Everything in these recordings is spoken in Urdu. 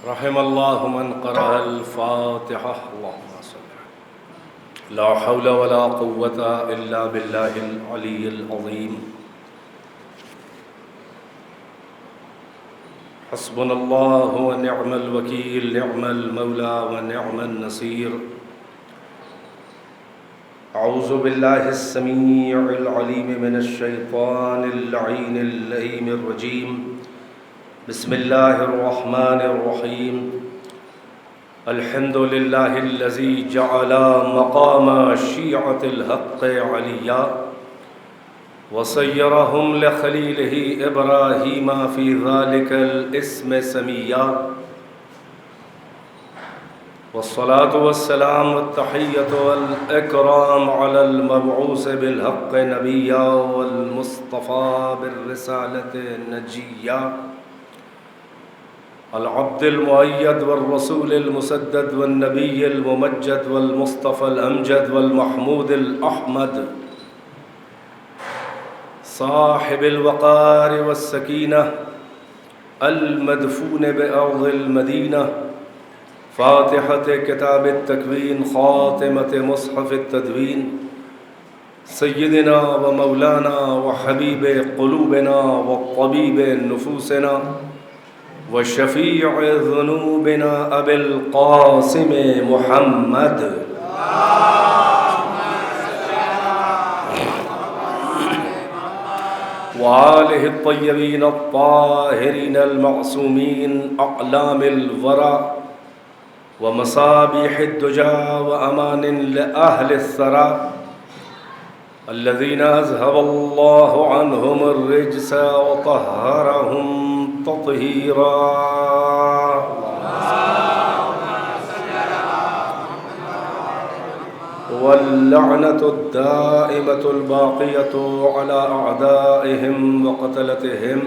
رحم الله من قرأ الفاتحة. اللهم صل. لا حول ولا قوة إلا بالله العلي العظيم. حسبنا الله ونعم الوكيل، نعم المولى ونعم النصير. أعوذ بالله السميع العليم من الشيطان اللعين اللئيم الرجيم. بسم الله الرحمن الرحيم. الحمد لله الذي جعل مقام شيعة الحق عليا وصيرهم لخليله إبراهيم في ذلك الاسم سميا. والصلاة والسلام والتحية والإكرام على المبعوث بالحق نبيا والمصطفى بالرسالة نجيا، العبد المؤيد والرسول المسدد والنبي الممجد والمصطفى الأمجد والمحمود الأحمد، صاحب الوقار والسكينة المدفون بأرض المدينة، فاتحة كتاب التكوين، خاتمة مصحف التدوين، سيدنا ومولانا وحبيب قلوبنا وطبيب نفوسنا وشفيع ذنوبنا أبي القاسم محمد وآله الطيبين الطاهرين المعصومين، أعلام الورى ومصابيح الدجى وأمان لأهل الثرى، الذين أذهب الله عنهم الرجس وطهرهم تطهيرا. واللعنة الدائمة الباقية على أعدائهم وقتلتهم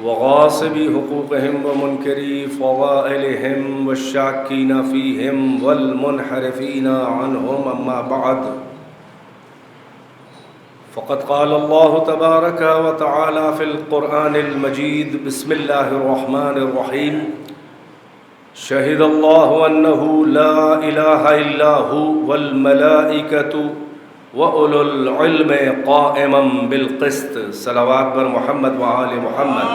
وغاصبي حقوقهم ومنكري فضائلهم والشاكين فيهم والمنحرفين عنهم. أما بعد، فقد قال الله تبارك وتعالى في القرآن المجيد: بسم الله الرحمن الرحيم. شهد الله أنه لا إله إلا هو والملائكة وأولو العلم قائما بالقسط. صلوات بر محمد وآل محمد.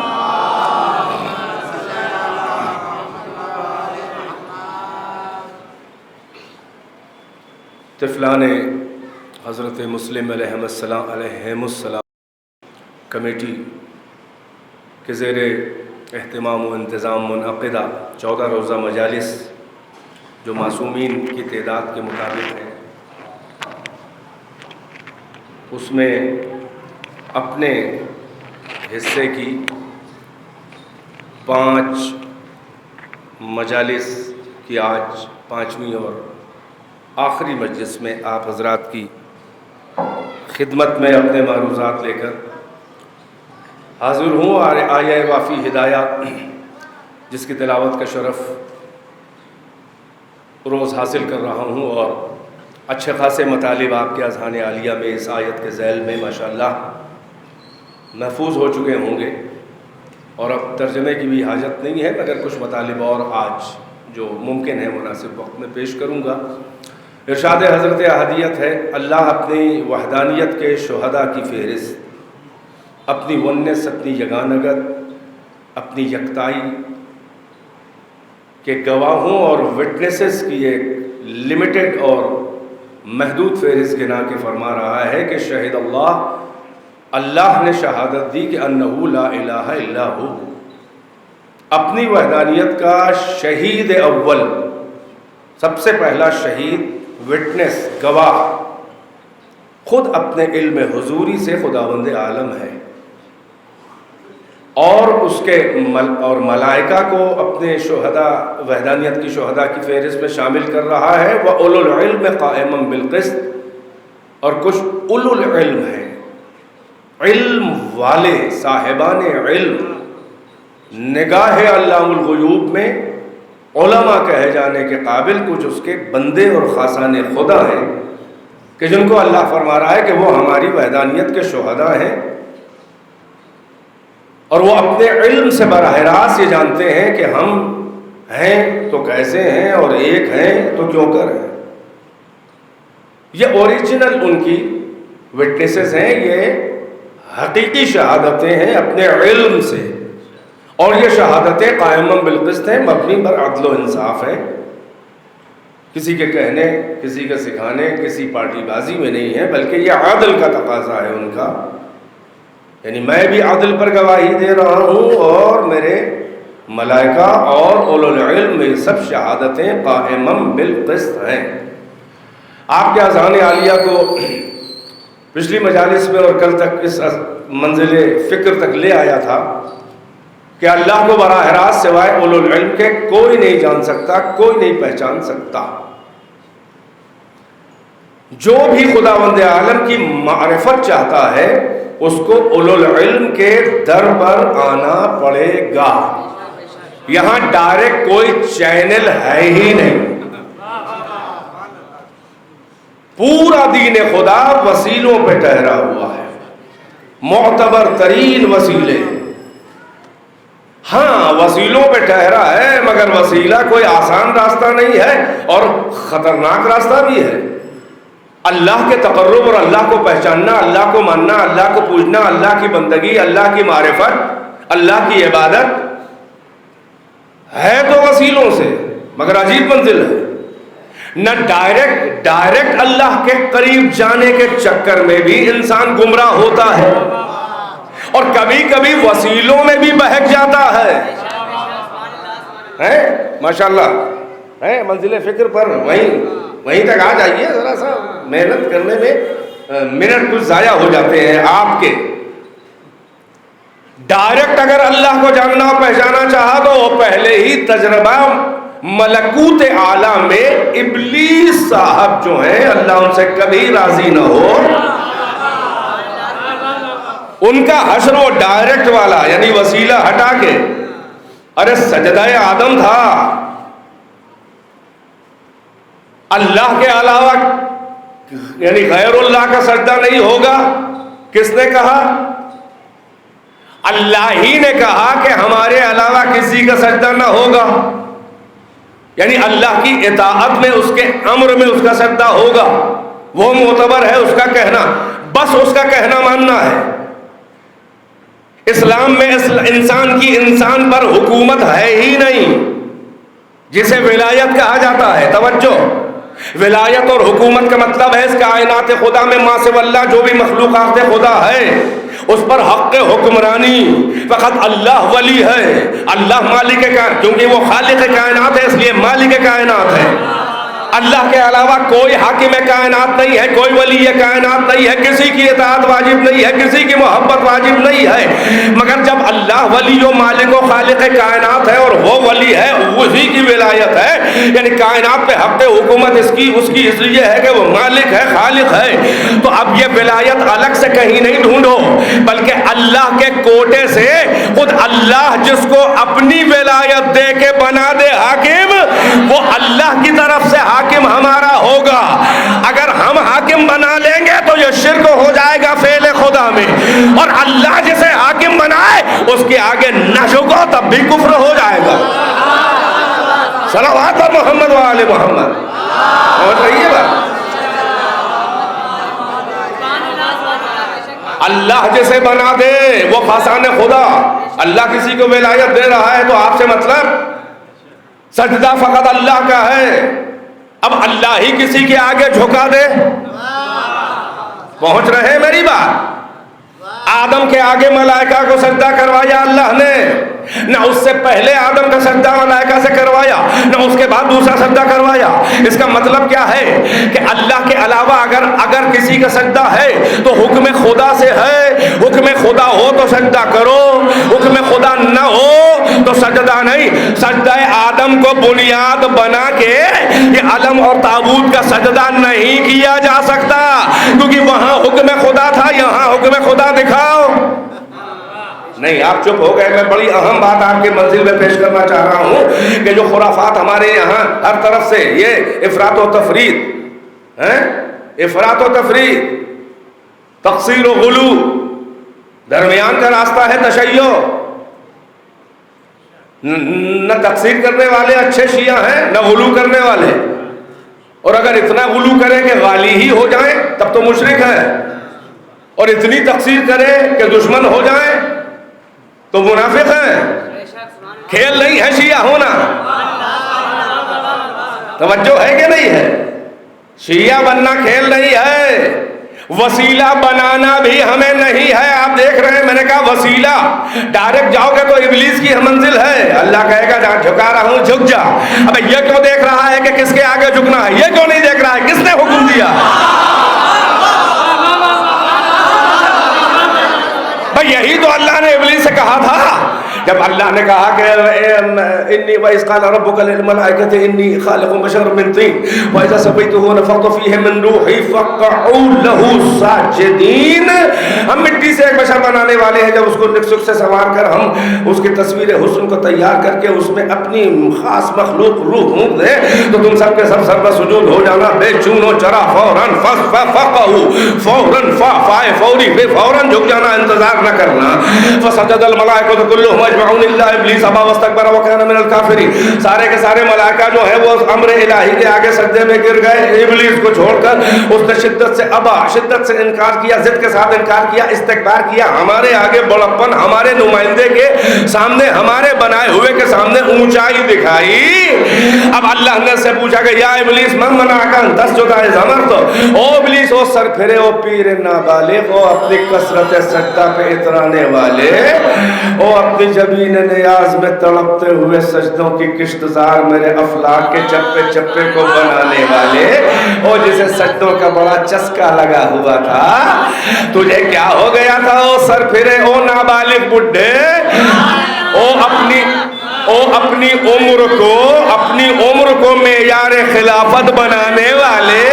طفلان حضرت مسلم علیہ السلام کمیٹی کے زیر اہتمام و انتظام منعقدہ 14 روزہ مجالس جو معصومین کی تعداد کے مطابق ہے، اس میں اپنے حصے کی 5 مجالس کی آج 5ویں اور آخری مجلس میں آپ حضرات کی خدمت میں اپنے معروضات لے کر حاضر ہوں. اور آیہ وافی ہدایہ جس کی تلاوت کا شرف روز حاصل کر رہا ہوں، اور اچھے خاصے مطالب آپ کے اذہان عالیہ میں اس آیت کے ذیل میں ماشاءاللہ محفوظ ہو چکے ہوں گے، اور اب ترجمے کی بھی حاجت نہیں ہے، مگر کچھ مطالب اور آج جو ممکن ہے مناسب وقت میں پیش کروں گا. ارشاد حضرت احدیت ہے: اللہ اپنی وحدانیت کے شہداء کی فہرست، اپنی ونس، اپنی یگانگت، اپنی یکتائی کے گواہوں اور وٹنسز کی ایک لمیٹڈ اور محدود فہرست گنا کے فرما رہا ہے کہ شہد اللہ نے شہادت دی کہ انہ لا الہ الا ہو. اپنی وحدانیت کا شہید اول، سب سے پہلا شہید، وٹنس، گواہ خود اپنے علم حضوری سے خداوند عالم ہے، اور اس کے اور ملائکہ کو اپنے شہداء، وحدانیت کی شہداء کی فہرست میں شامل کر رہا ہے. وَأُولُو الْعِلْمِ قَائِمًا بِالْقِسْطِ، اور کچھ اولو العلم ہیں، علم والے، صاحبان علم، نگاہ علام الغیوب میں علماء کہے جانے کے قابل کچھ اس کے بندے اور خاصان خدا ہیں کہ جن کو اللہ فرما رہا ہے کہ وہ ہماری وحدانیت کے شہداء ہیں. اور وہ اپنے علم سے براہ راست یہ جانتے ہیں کہ ہم ہیں تو کیسے ہیں اور ایک ہیں تو کیوں کر ہیں. یہ اوریجنل ان کی وٹنسز ہیں, یہ حقیقی شہادتیں ہیں اپنے علم سے, اور یہ شہادتیں قائمہ بالقسط ہیں, مبنی پر عدل و انصاف ہیں, کسی کے کہنے, کسی کے سکھانے, کسی پارٹی بازی میں نہیں ہے, بلکہ یہ عدل کا تقاضا ہے ان کا. یعنی میں بھی عدل پر گواہی دے رہا ہوں اور میرے ملائکہ اور اولو العلم میں سب شہادتیں قائمہ بالقسط ہیں. آپ کے اذہان عالیہ کو پچھلی مجالس میں اور کل تک اس منزل فکر تک لے آیا تھا کہ اللہ کو براہ راست سوائے اولو العلم کے کوئی نہیں جان سکتا, کوئی نہیں پہچان سکتا. جو بھی خداوند عالم کی معرفت چاہتا ہے اس کو اولو العلم کے در پر آنا پڑے گا. یہاں ڈائریکٹ کوئی چینل ہے ہی نہیں. پورا دین خدا وسیلوں پہ ٹھہرا ہوا ہے, معتبر ترین وسیلے. ہاں وسیلوں پہ ٹھہرا ہے, مگر وسیلہ کوئی آسان راستہ نہیں ہے اور خطرناک راستہ بھی ہے. اللہ کے تقرب اور اللہ کو پہچاننا, اللہ کو ماننا, اللہ کو پوجنا, اللہ کی بندگی, اللہ کی معرفت, اللہ کی عبادت ہے تو وسیلوں سے, مگر عجیب منزل ہے. نہ ڈائریکٹ اللہ کے قریب جانے کے چکر میں بھی انسان گمراہ ہوتا ہے, اور کبھی کبھی وسیلوں میں بھی بہک جاتا ہے. ماشاءاللہ ہے منزل فکر پر وہیں تک آ جائیے. ذرا سا محنت کرنے میں منٹ کچھ ضائع ہو جاتے ہیں آپ کے. ڈائریکٹ اگر اللہ کو جاننا اور پہچانا چاہا تو وہ پہلے ہی تجربہ ملکوت اعلیٰ میں ابلیس صاحب جو ہیں, اللہ ان سے کبھی راضی نہ ہو, ان کا حشر و ڈائریکٹ والا یعنی وسیلہ ہٹا کے, ارے سجدہ آدم تھا, اللہ کے علاوہ یعنی غیر اللہ کا سجدہ نہیں ہوگا. کس نے کہا؟ اللہ ہی نے کہا کہ ہمارے علاوہ کسی کا سجدہ نہ ہوگا. یعنی اللہ کی اطاعت میں, اس کے امر میں اس کا سجدہ ہوگا. وہ معتبر ہے اس کا کہنا, بس اس کا کہنا ماننا ہے. اسلام میں انسان کی انسان پر حکومت ہے ہی نہیں, جسے ولایت کہا جاتا ہے. توجہ, ولایت اور حکومت کا مطلب ہے اس کائنات خدا میں ما سوی اللہ جو بھی مخلوقات خدا ہے اس پر حق حکمرانی فقط اللہ ولی ہے. اللہ مالک کائنات, کیونکہ وہ خالق کائنات ہے اس لیے مالک کائنات ہے. اللہ کے علاوہ کوئی حاکم کائنات نہیں ہے, کوئی ولی کائنات نہیں ہے, کسی کی اطاعت واجب نہیں ہے, کسی کی محبت واجب نہیں ہے. مگر جب اللہ ولی و مالک و خالق کائنات ہے اور وہ ولی ہے, وہی کی ولایت ہے, یعنی کائنات پہ حق حکومت اس کی اس لیے ہے کہ وہ مالک ہے, خالق ہے. تو اب یہ ولایت الگ سے کہیں نہیں ڈھونڈو, بلکہ اللہ کے کوٹے سے خود اللہ جس کو اپنی ولایت دے کے بنا دے حاکم, وہ اللہ کی طرف سے حاکم ہمارا ہوگا. اگر ہم حاکم بنا لیں گے تو یہ شرک ہو جائے گا فعل خدا میں, اور اللہ جسے حاکم بنائے اس کے آگے نہ جھکو تب بھی کفر ہو جائے گا. صلوات محمد و آل محمد. سمجھ رہی ہے بات؟ اللہ جسے بنا دے وہ خاصان خدا. اللہ کسی کو ولایت دے رہا ہے تو آپ سے مطلب سجدہ فقط اللہ کا ہے. اب اللہ ہی کسی کے آگے جھکا دے, پہنچ رہے میری بات؟ آدم کے آگے ملائکہ کو سجدہ کروایا اللہ نے, نہ اس سے پہلے آدم کا سجدہ ملائکہ سے کروایا, نہ اس کے بعد دوسرا سجدہ کروایا. اس کا مطلب کیا ہے کہ اللہ کے علاوہ اگر کسی کا سجدہ ہے تو حکم خدا سے ہے. حکم خدا ہو تو سجدہ کرو, حکم خدا نہ ہو تو سجدہ نہیں. سجدہ آدم کو بنیاد بنا کے یہ علم اور تابوت کا سجدہ نہیں کیا جا سکتا, کیونکہ وہاں حکم خدا تھا, یہاں حکم خدا دکھاؤ. نہیں, آپ چپ ہو گئے. میں بڑی اہم بات آپ کے منزل میں پیش کرنا چاہ رہا ہوں کہ جو خرافات ہمارے یہاں ہر طرف سے یہ افراط و تفرید افراط و تفرید, تقصیر و غلو, درمیان کا راستہ ہے تشیع. نہ تقصیر کرنے والے اچھے شیعہ ہیں نہ غلو کرنے والے، اور اگر اتنا غلو کریں کہ غالی ہی ہو جائیں تب تو مشرک ہے، اور اتنی تقصیر کریں کہ دشمن ہو جائیں تو منافق ہیں۔ کھیل نہیں ہے شیعہ ہونا، توجہ ہے کہ نہیں ہے؟ شیعہ بننا کھیل نہیں ہے، وسیلہ بنانا بھی ہمیں نہیں ہے۔ آپ دیکھ رہے ہیں، میں نے کہا وسیلہ ڈائریکٹ جاؤ گے تو ابلیس کی منزل ہے، اللہ کہے گا جہاں جھکا رہا ہوں جھک جا۔ اب یہ کیوں دیکھ رہا ہے کہ کس کے آگے جھکنا ہے؟ یہ کیوں نہیں دیکھ رہا ہے کس نے حکم دیا؟ بھئی یہی تو اللہ نے ابلیس سے کہا تھا، جب اللہ نے کہا کہ انی وَإِذْ قَالَ رَبُّكَ لِلْمَلَائِكَةِ إِنِّي خَالِقٌ بَشَرًا مِّن طِينٍ وَإِذَا سَوَّيْتُهُ وَنَفَخْتُ فِيهِ مِن رُوحِي فَقَعُوا لَهُ سَاجِدِينَ۔ ہم مٹی سے ایک بشر بنانے والے ہیں، جب اس کو نقص سے سنوار کر ہم اس کی تصویر حسن کو تیار کر کے اس میں اپنی خاص مخلوق روح پھونک دیں تو تم سب کے سب سر پر سجود ہو جانا بے چون و چرا، فوراً فوراً فائے فوری پہ فوراً جھک جانا، انتظار نہ کرنا۔ فسجد الملائکۃ کلھم اجمعون الا ابلیس ابا واستکبر وکان من الکافرین۔ سارے کے سارے ملائکہ جو ہیں وہ امر الہی کے آگے سجدے میں گر گئے، ابلیس کو چھوڑ کر۔ اس نے شدت سے ابا، شدت سے انکار کیا، ضد کے ساتھ انکار کیا، استکبار کیا، ہمارے آگے بڑپن، ہمارے نمائندے کے سامنے، ہمارے بنائے ہوئے کے سامنے اونچائی دکھائی۔ اب اللہ نے سے پوچھا کہ یا ابلیس من منعک ان تسجد اذ امرت؟ او ابلیس، او سر پھرے، او پیر نابالغ، او اپنی کثرت سجدہ پہ اترانے والے، او اپنی جبین نیاز میں تڑپتے ہوئے سجدوں کی کشتزار میرے افلاک کے چپے چپے کو بنانے والے، او جسے سجدوں کا بڑا چسکا لگا ہوا تھا، تجھے کیا ہو گیا تھا؟ او سر پھرے، او نابالغ بڈھے، او اپنی عمر کو معیار خلافت بنانے والے،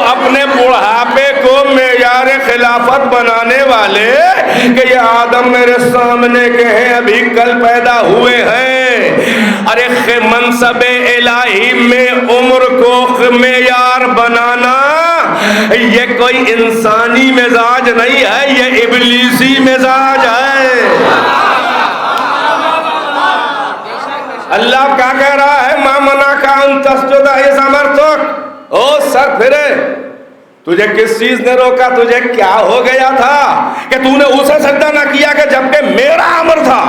اپنے بڑھاپے کو معیار خلافت بنانے والے کہ یہ آدم میرے سامنے کے ہیں، ابھی کل پیدا ہوئے ہیں۔ ارے منصب الہی میں عمر کو معیار بنانا یہ کوئی انسانی مزاج نہیں ہے، یہ ابلیسی مزاج ہے۔ اللہ کیا کہہ رہا ہے؟ ما منعک ان تسجد اذ امرتک؟ او سر پھرے، تجھے کس چیز نے روکا؟ تجھے کیا ہو گیا تھا کہ تو نے اسے سجدہ نہ کیا کہ جبکہ میرا امر تھا؟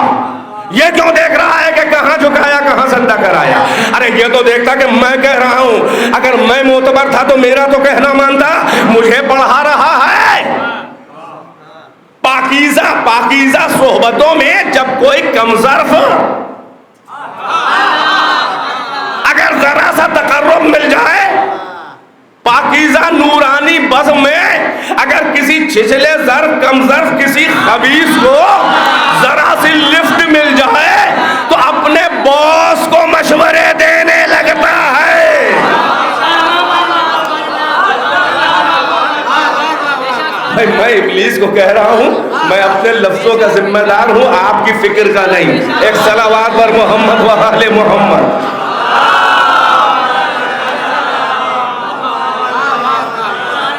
یہ کیوں دیکھ رہا ہے کہ کہاں جھکایا کہاں سجدہ کرایا؟ ارے یہ تو دیکھتا کہ میں کہہ رہا ہوں، اگر میں معتبر تھا تو میرا تو کہنا مانتا، مجھے پڑھا رہا ہے۔ پاکیزہ صحبتوں میں جب کوئی کم ظرف اگر ذرا سا تقرب مل جائے، پاکیزہ نورانی بزم میں اگر کسی چھچلے ظرف کم ظرف کسی خبیث کو ذرا سی لفٹ مل جائے تو اپنے باس کو مشورے دینے لگتا ہے۔ میں ابلیس کو کہہ رہا ہوں، میں اپنے لفظوں کا ذمہ دار ہوں، آپ کی فکر کا نہیں۔ ایک صلوات پر محمد و آل محمد۔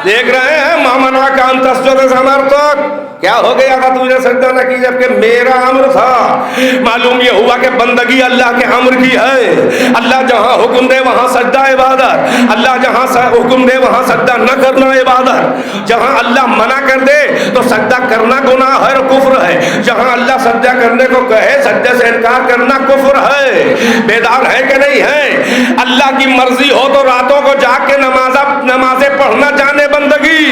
دیکھ رہے ہیں ما منعک ان تسجد اذ امرتک؟ کیا ہو گیا تھا تجھے سجدہ نہ کی جبکہ میرا امر تھا؟ معلوم یہ ہوا کہ بندگی اللہ کے امر کی ہے۔ اللہ جہاں حکم دے وہاں سجدہ عبادت، اللہ جہاں حکم دے وہاں سجدہ نہ کرنا عبادت، جہاں اللہ منع کر دے تو سجدہ کرنا گناہ ہے اور کفر ہے، جہاں اللہ سجدہ کرنے کو کہے سجدے سے انکار کرنا کفر ہے۔ بیدار ہے کہ نہیں ہے؟ اللہ کی مرضی ہو تو راتوں کو جاگ کے نمازیں پڑھنا جانے بندگی،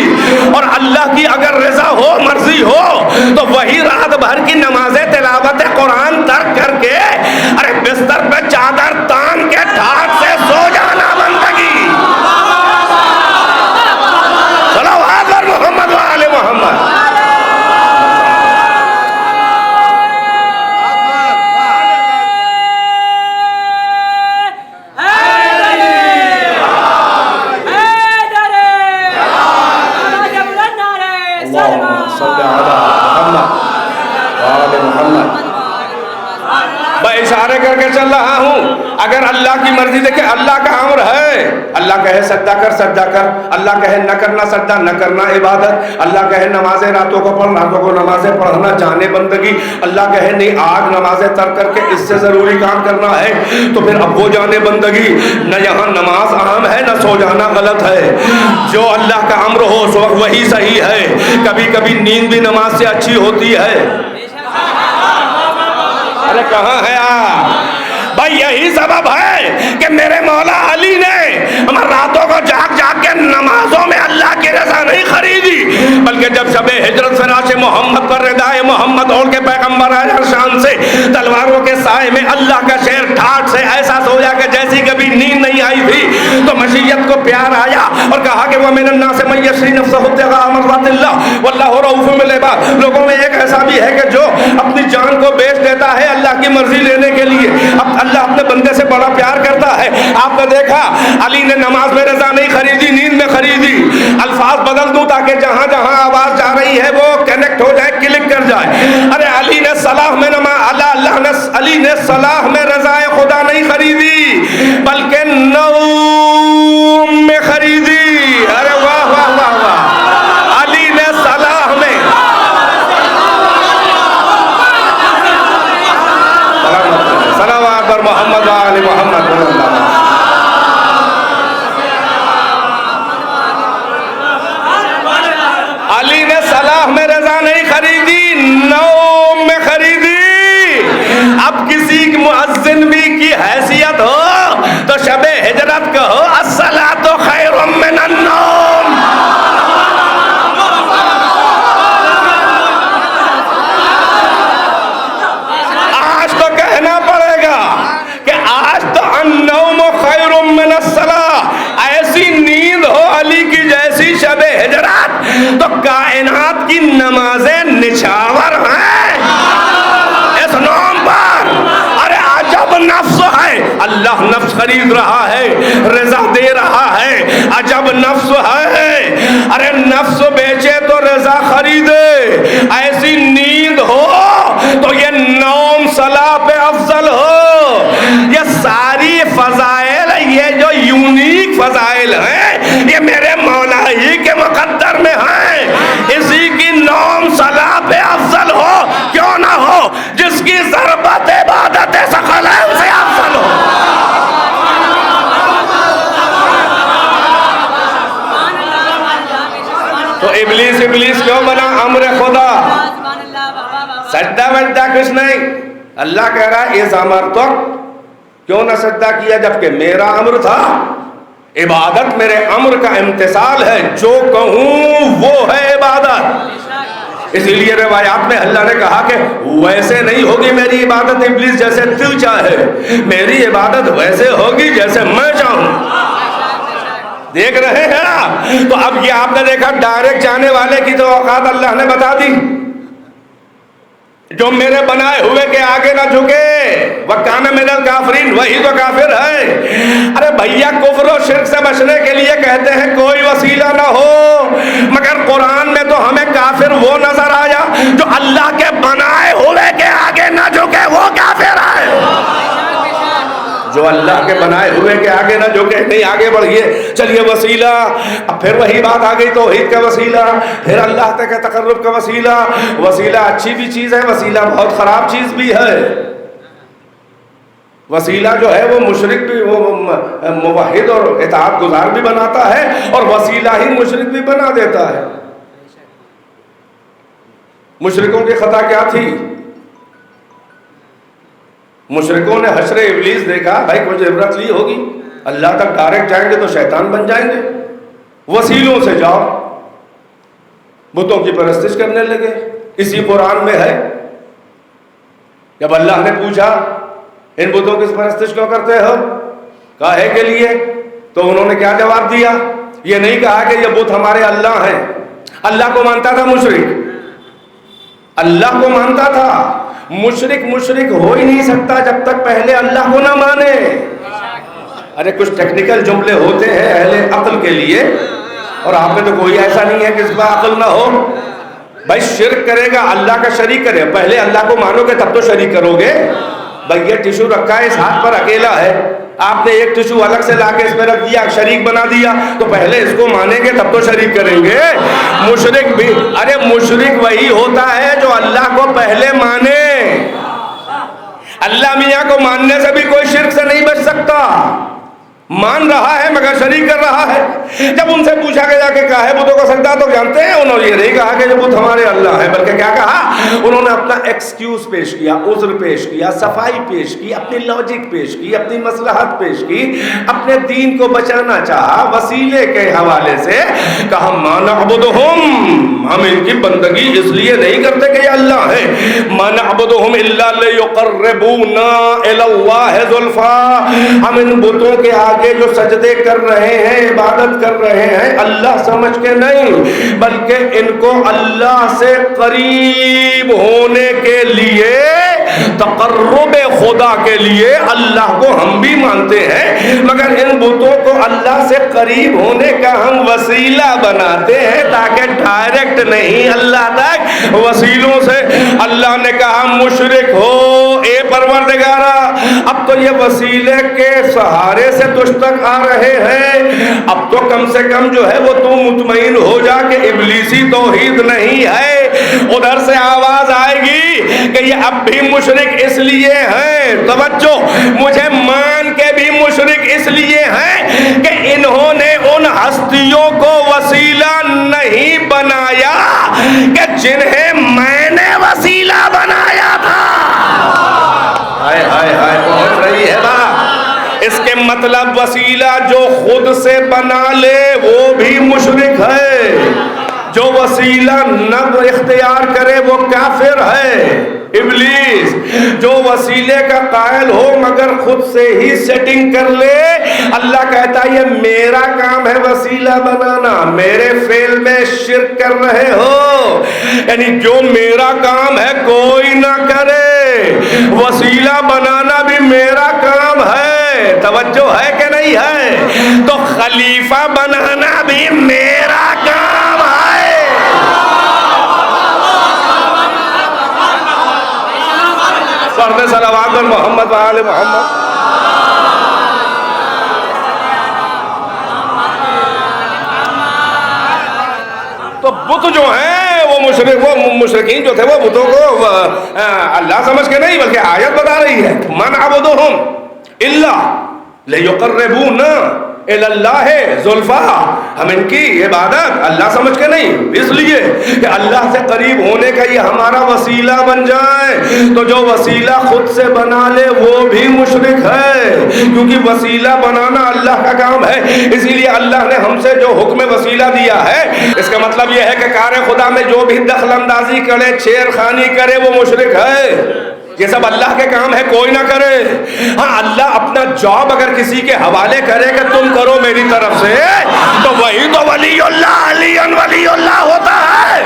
اور اللہ کی اگر رضا ہو مرضی ہو تو وہی رات بھر کی نمازیں تلاوت قرآن ترک کر کے ارے بستر پہ چادر تان کے ٹھاٹ سے سو جانا بندگی۔ صلوات پر محمد و آل محمد۔ صلی علی محمد و آل محمد۔ میں اشارے کر کے چل رہا ہوں. اگر اللہ کی مرضی دیکھیں, اللہ کا امر ہے, اللہ کہے سجدہ کر سجدہ کر, اللہ کہے نہ کرنا سجدہ نہ کرنا عبادت, اللہ کہے نمازیں راتوں کو پڑھ راتوں کو نمازیں پڑھنا جانے بندگی, اللہ کہے نہیں آج نمازیں ترک کر کے اس سے ضروری کام کرنا ہے تو پھر اب وہ جانے بندگی. نہ یہاں نماز اہم ہے نہ سو جانا غلط ہے. جو اللہ کا امر ہو اس وقت وہی صحیح ہے. کبھی کبھی نیند بھی نماز سے اچھی ہوتی ہے. ارے کہاں ہے آپ بھائی؟ یہی سبب ہے کہ میرے مولا علی نے راتوں کو جاگ جاگ کے نمازوں میں اللہ کی رضا نہیں خریدی, بلکہ جب شب ہجرت فراش محمد پر ردائے محمد اوڑھ کے پیغمبر آئے ہر شان سے تلواروں کے سائے میں اللہ کا شعر ٹھاٹ سے ایسا سویا کہ جیسی کبھی نیند نہیں آئی تھی, تو مشیت کو پیار آیا اور کہا کہ وَمِنَ النَّاسِ مَن يَشْرِي نَفْسَهُ ابْتِغَاءَ مَرْضَاتِ اللَّهِ وَاللَّهُ رَءُوفٌ بِالْعِبَادِ. لوگوں میں ایک ایسا بھی ہے کہ جو اپنی جان کو بیچ دیتا ہے اللہ کی مرضی لینے کے لیے. اب اللہ اپنے بندے سے بڑا پیار کرتا ہے. آپ نے دیکھا علی نے نماز میں رضا نہیں خریدی, نیند میں خریدی. الفاظ بدل دوں تاکہ جہاں جہاں آواز جا رہی ہے وہ کنیکٹ ہو جائے, کلک کر جائے. ارے علی نے صلاح میں علی نے صلاح میں رضائے خدا نہیں خریدی بلکہ نوم میں خریدی. ارے واہ واہ واہ واہ, علی نے صلاح میں صلوات پر محمد و آل محمد. علی نے صلاح میں رضا نہیں خریدی, نوم میں خریدی. اب کسی مؤذن بھی کی حیثیت ہو تو شب ہجرت کہو الصلاۃ خیر من النوم. آج تو کہنا پڑے گا کہ آج تو النوم خیر من الصلاۃ. ایسی نیند ہو علی کی جیسی شب ہجرت تو کائنات کی نمازیں نچھاور ہیں اس نوم پر. ارے عجب نفس ہے, اللہ نفس خرید رہا ہے, رضا دے رہا ہے. عجب نفس ہے, ارے نفس بیچے تو رضا خریدے. ایسی نیند ہو تو یہ نوم صلاح پہ افضل ہو. یہ ساری فضائل, یہ جو یونیک فضائل ہیں یہ میرے مولا ہی کے مقدر میں ہیں. اسی کی نوم صلاح پہ افضل ہو کیوں نہ ہو, جس کی ضربت عبادت ثقلین سے افضل ہو. تو ابلیس کیوں بنا امر خدا؟ سجدہ وجدہ کچھ نہیں. اللہ کہہ رہا ہے اِذْ أَمَرْتُكَ, کیوں نہ سجدہ کیا جبکہ میرا امر تھا. عبادت میرے امر کا امتثال ہے, جو کہوں وہ ہے عبادت. اسی لیے روایات میں اللہ نے کہا کہ ویسے نہیں ہوگی میری عبادت ابلیس جیسے تو چاہے, میری عبادت ویسے ہوگی جیسے میں چاہوں. دیکھ رہے ہیں آپ؟ تو اب یہ آپ نے دیکھا ڈائریکٹ جانے والے کی تو اوقات اللہ نے بتا دی. جو میرے بنائے ہوئے کے آگے نہ جھکے وَكَانَ مِنَ الْكَافِرِينَ, وہی تو کافر ہے. ارے بھیا کفر و شرک سے بچنے کے لیے کہتے ہیں کوئی وسیلہ نہ ہو, مگر قرآن میں تو ہمیں کافر وہ نظر آیا جو اللہ کے بنائے ہوئے کے آگے نہ جھکے, وہ کافر ہے. جو اللہ کے بنائے ہوئے کے آگے نہ جھکے, نہیں آگے بڑھئے, چلیے وسیلہ. اب پھر وہی بات آ گئی توحید کا وسیلہ, پھر اللہ تک تقرب کا وسیلہ. وسیلہ اچھی بھی چیز ہے, وسیلہ بہت خراب چیز بھی ہے. وسیلہ جو ہے وہ مشرک بھی, وہ موحد اور اطاعت گزار بھی بناتا ہے, اور وسیلہ ہی مشرک بھی بنا دیتا ہے. مشرکوں کی خطا کیا تھی؟ مشرکوں نے حشر ابلیس دیکھا, بھائی کچھ عبرت لی ہوگی, اللہ تک ڈائریکٹ جائیں گے تو شیطان بن جائیں گے. وسیلوں سے جاؤ, بتوں کی پرستش کرنے لگے. اسی قرآن میں ہے, جب اللہ نے پوچھا ان بتوں کی پرستش کیوں کرتے ہو, کاہے کے لیے, تو انہوں نے کیا جواب دیا؟ یہ نہیں کہا کہ یہ بت ہمارے اللہ ہیں. اللہ کو مانتا تھا مشرک, اللہ کو مانتا تھا. مشرک ہو ہی نہیں سکتا جب تک پہلے اللہ کو نہ مانے. ارے کچھ ٹیکنیکل جملے ہوتے ہیں اہل عقل کے لیے, اور آپ میں تو کوئی ایسا نہیں ہے کہ اس کا عقل نہ ہو. بھائی شرک کرے گا اللہ کا شریک کرے, پہلے اللہ کو مانو گے تب تو شریک کرو گے. بھئی یہ ٹشو رکھا ہے اس ہاتھ پر اکیلا ہے، آپ نے ایک ٹشو الگ سے لا کے اس میں رکھ دیا، شریک بنا دیا، تو پہلے اس کو مانیں گے تب تو شریک کریں گے۔ مشرک بھی، ارے مشرک وہی ہوتا ہے جو اللہ کو پہلے مانے۔ اللہ میاں کو ماننے سے بھی کوئی شرک سے نہیں بچ سکتا، مان رہا ہے مگر شریک کر رہا ہے۔ جب ان سے پوچھا گیا کہ کیا ہے بتوں کا سجدہ، تو جانتے ہیں انہوں نے یہ نہیں کہا کہ جو بت ہمارے اللہ ہیں، بلکہ کیا کہا؟ انہوں نے اپنا ایکسکیوز پیش کیا، عذر پیش کیا، صفائی پیش کی، اپنی لاجک پیش کی، اپنی مصلحت پیش کی، اپنے دین کو بچانا چاہا وسیلے کے حوالے سے۔ کہا ما نعبدہم، ہم ان کی بندگی اس لیے نہیں کرتے کہ یہ اللہ ہے، ما نعبدہم الا لیقربونا الی اللہ زلفا، ہم ان بتوں کے آگے جو سجدے کر رہے ہیں، عبادت کر رہے ہیں، اللہ سمجھ کے نہیں، بلکہ ان کو اللہ سے قریب ہونے کے لیے، تقرب خدا کے لیے اللہ کو ہم بھی مانتے ہیں، مگر ان بتوں کو اللہ سے قریب ہونے کا ہم وسیلہ بناتے ہیں تاکہ ڈائریکٹ نہیں اللہ تک، وسیلوں سے۔ اللہ نے کہا مشرک ہو اے پروردگارا، اب تو یہ وسیلے کے سہارے سے تجھ تک آ رہے ہیں، اب تو کم سے کم جو ہے وہ تو مطمئن ہو جا کہ ابلیسی توحید نہیں ہے۔ ادھر سے آواز آئے گی کہ یہ اب بھی مشرک اس لیے ہیں، توجہ، مجھے مان کے بھی مشرک اس لیے ہیں کہ انہوں نے ان ہستیوں کو وسیلہ نہیں بنایا کہ جنہیں میں نے وسیلہ بنایا تھا۔ ہائے ہائے ہائے، پہنچ رہی ہے بات۔ اس کے مطلب وسیلہ جو خود سے بنا لے وہ بھی مشرک ہے، جو وسیلہ نہ اختیار کرے وہ کافر ہے، ابلیس۔ جو وسیلے کا قائل ہو مگر خود سے ہی سیٹنگ کر لے، اللہ کہتا ہے یہ میرا کام ہے وسیلہ بنانا، میرے فعل میں شرک کر رہے ہو، یعنی جو میرا کام ہے کوئی نہ کرے، وسیلہ بنانا بھی میرا کام ہے۔ توجہ ہے کہ نہیں ہے؟ تو خلیفہ بنانا بھی میرا کام ہے۔ پڑھتے صلوات محمد وآل محمد۔ تو بت جو ہیں وہ مشرکین جو تھے وہ بتوں کو اللہ سمجھ کے نہیں بلکہ آیت بتا رہی ہے، من عبدہم الا لیقربونا الی اللہ زلفا، ہم ان کی عبادت اللہ سمجھ کے نہیں، اس لیے کہ اللہ سے قریب ہونے کا یہ ہمارا وسیلہ بن جائے۔ تو جو وسیلہ خود سے بنا لے وہ بھی مشرک ہے، کیونکہ وسیلہ بنانا اللہ کا کام ہے، اسی لیے اللہ نے ہم سے جو حکم وسیلہ دیا ہے، اس کا مطلب یہ ہے کہ کار خدا میں جو بھی دخل اندازی کرے، چھیر خانی کرے، وہ مشرک ہے۔ یہ سب اللہ کے کام ہے، کوئی نہ کرے۔ ہاں اللہ اپنا جاب اگر کسی کے حوالے کرے کہ تم کرو میری طرف سے، تو وہی تو ولی اللہ، علی ولی اللہ ہوتا ہے۔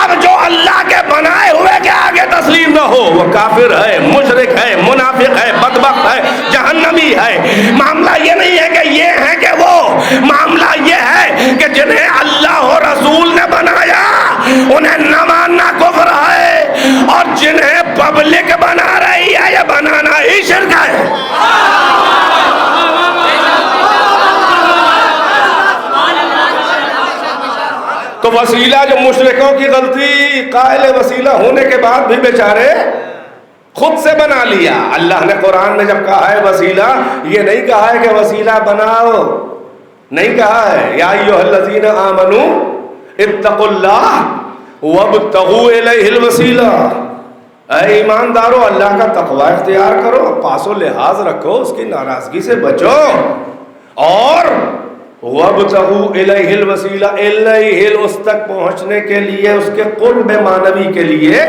اب جو اللہ کے بنائے ہوئے کے آگے تسلیم نہ ہو وہ کافر ہے، مشرک ہے، منافق ہے، بدبخت ہے، جہنمی ہے۔ معاملہ یہ نہیں ہے کہ یہ ہے کہ وہ، معاملہ یہ ہے کہ جنہیں اللہ و رسول نے بنایا انہیں نہ ماننا کفر ہے، اور جنہیں پبلک بنا رہی ہے یہ بنانا ہی شرک ہے۔ تو وسیلہ جو مشرکوں کی غلطی، قائل وسیلہ ہونے کے بعد بھی بیچارے خود سے بنا لیا۔ اللہ نے قرآن میں جب کہا ہے وسیلہ، یہ نہیں کہا ہے کہ وسیلہ بناؤ، نہیں کہا ہے یا ایھا الذین آمنوا اتقوا اللہ وابتغوا الیہ الوسیلہ، اے ایماندارو اللہ کا تقوی اختیار کرو، پاس و لحاظ رکھو، اس کی ناراضگی سے بچو، اور وابتغوا الیہ الوسیلہ، الیہ اس تک پہنچنے کے لیے، اس کے قرب معنوی کے لیے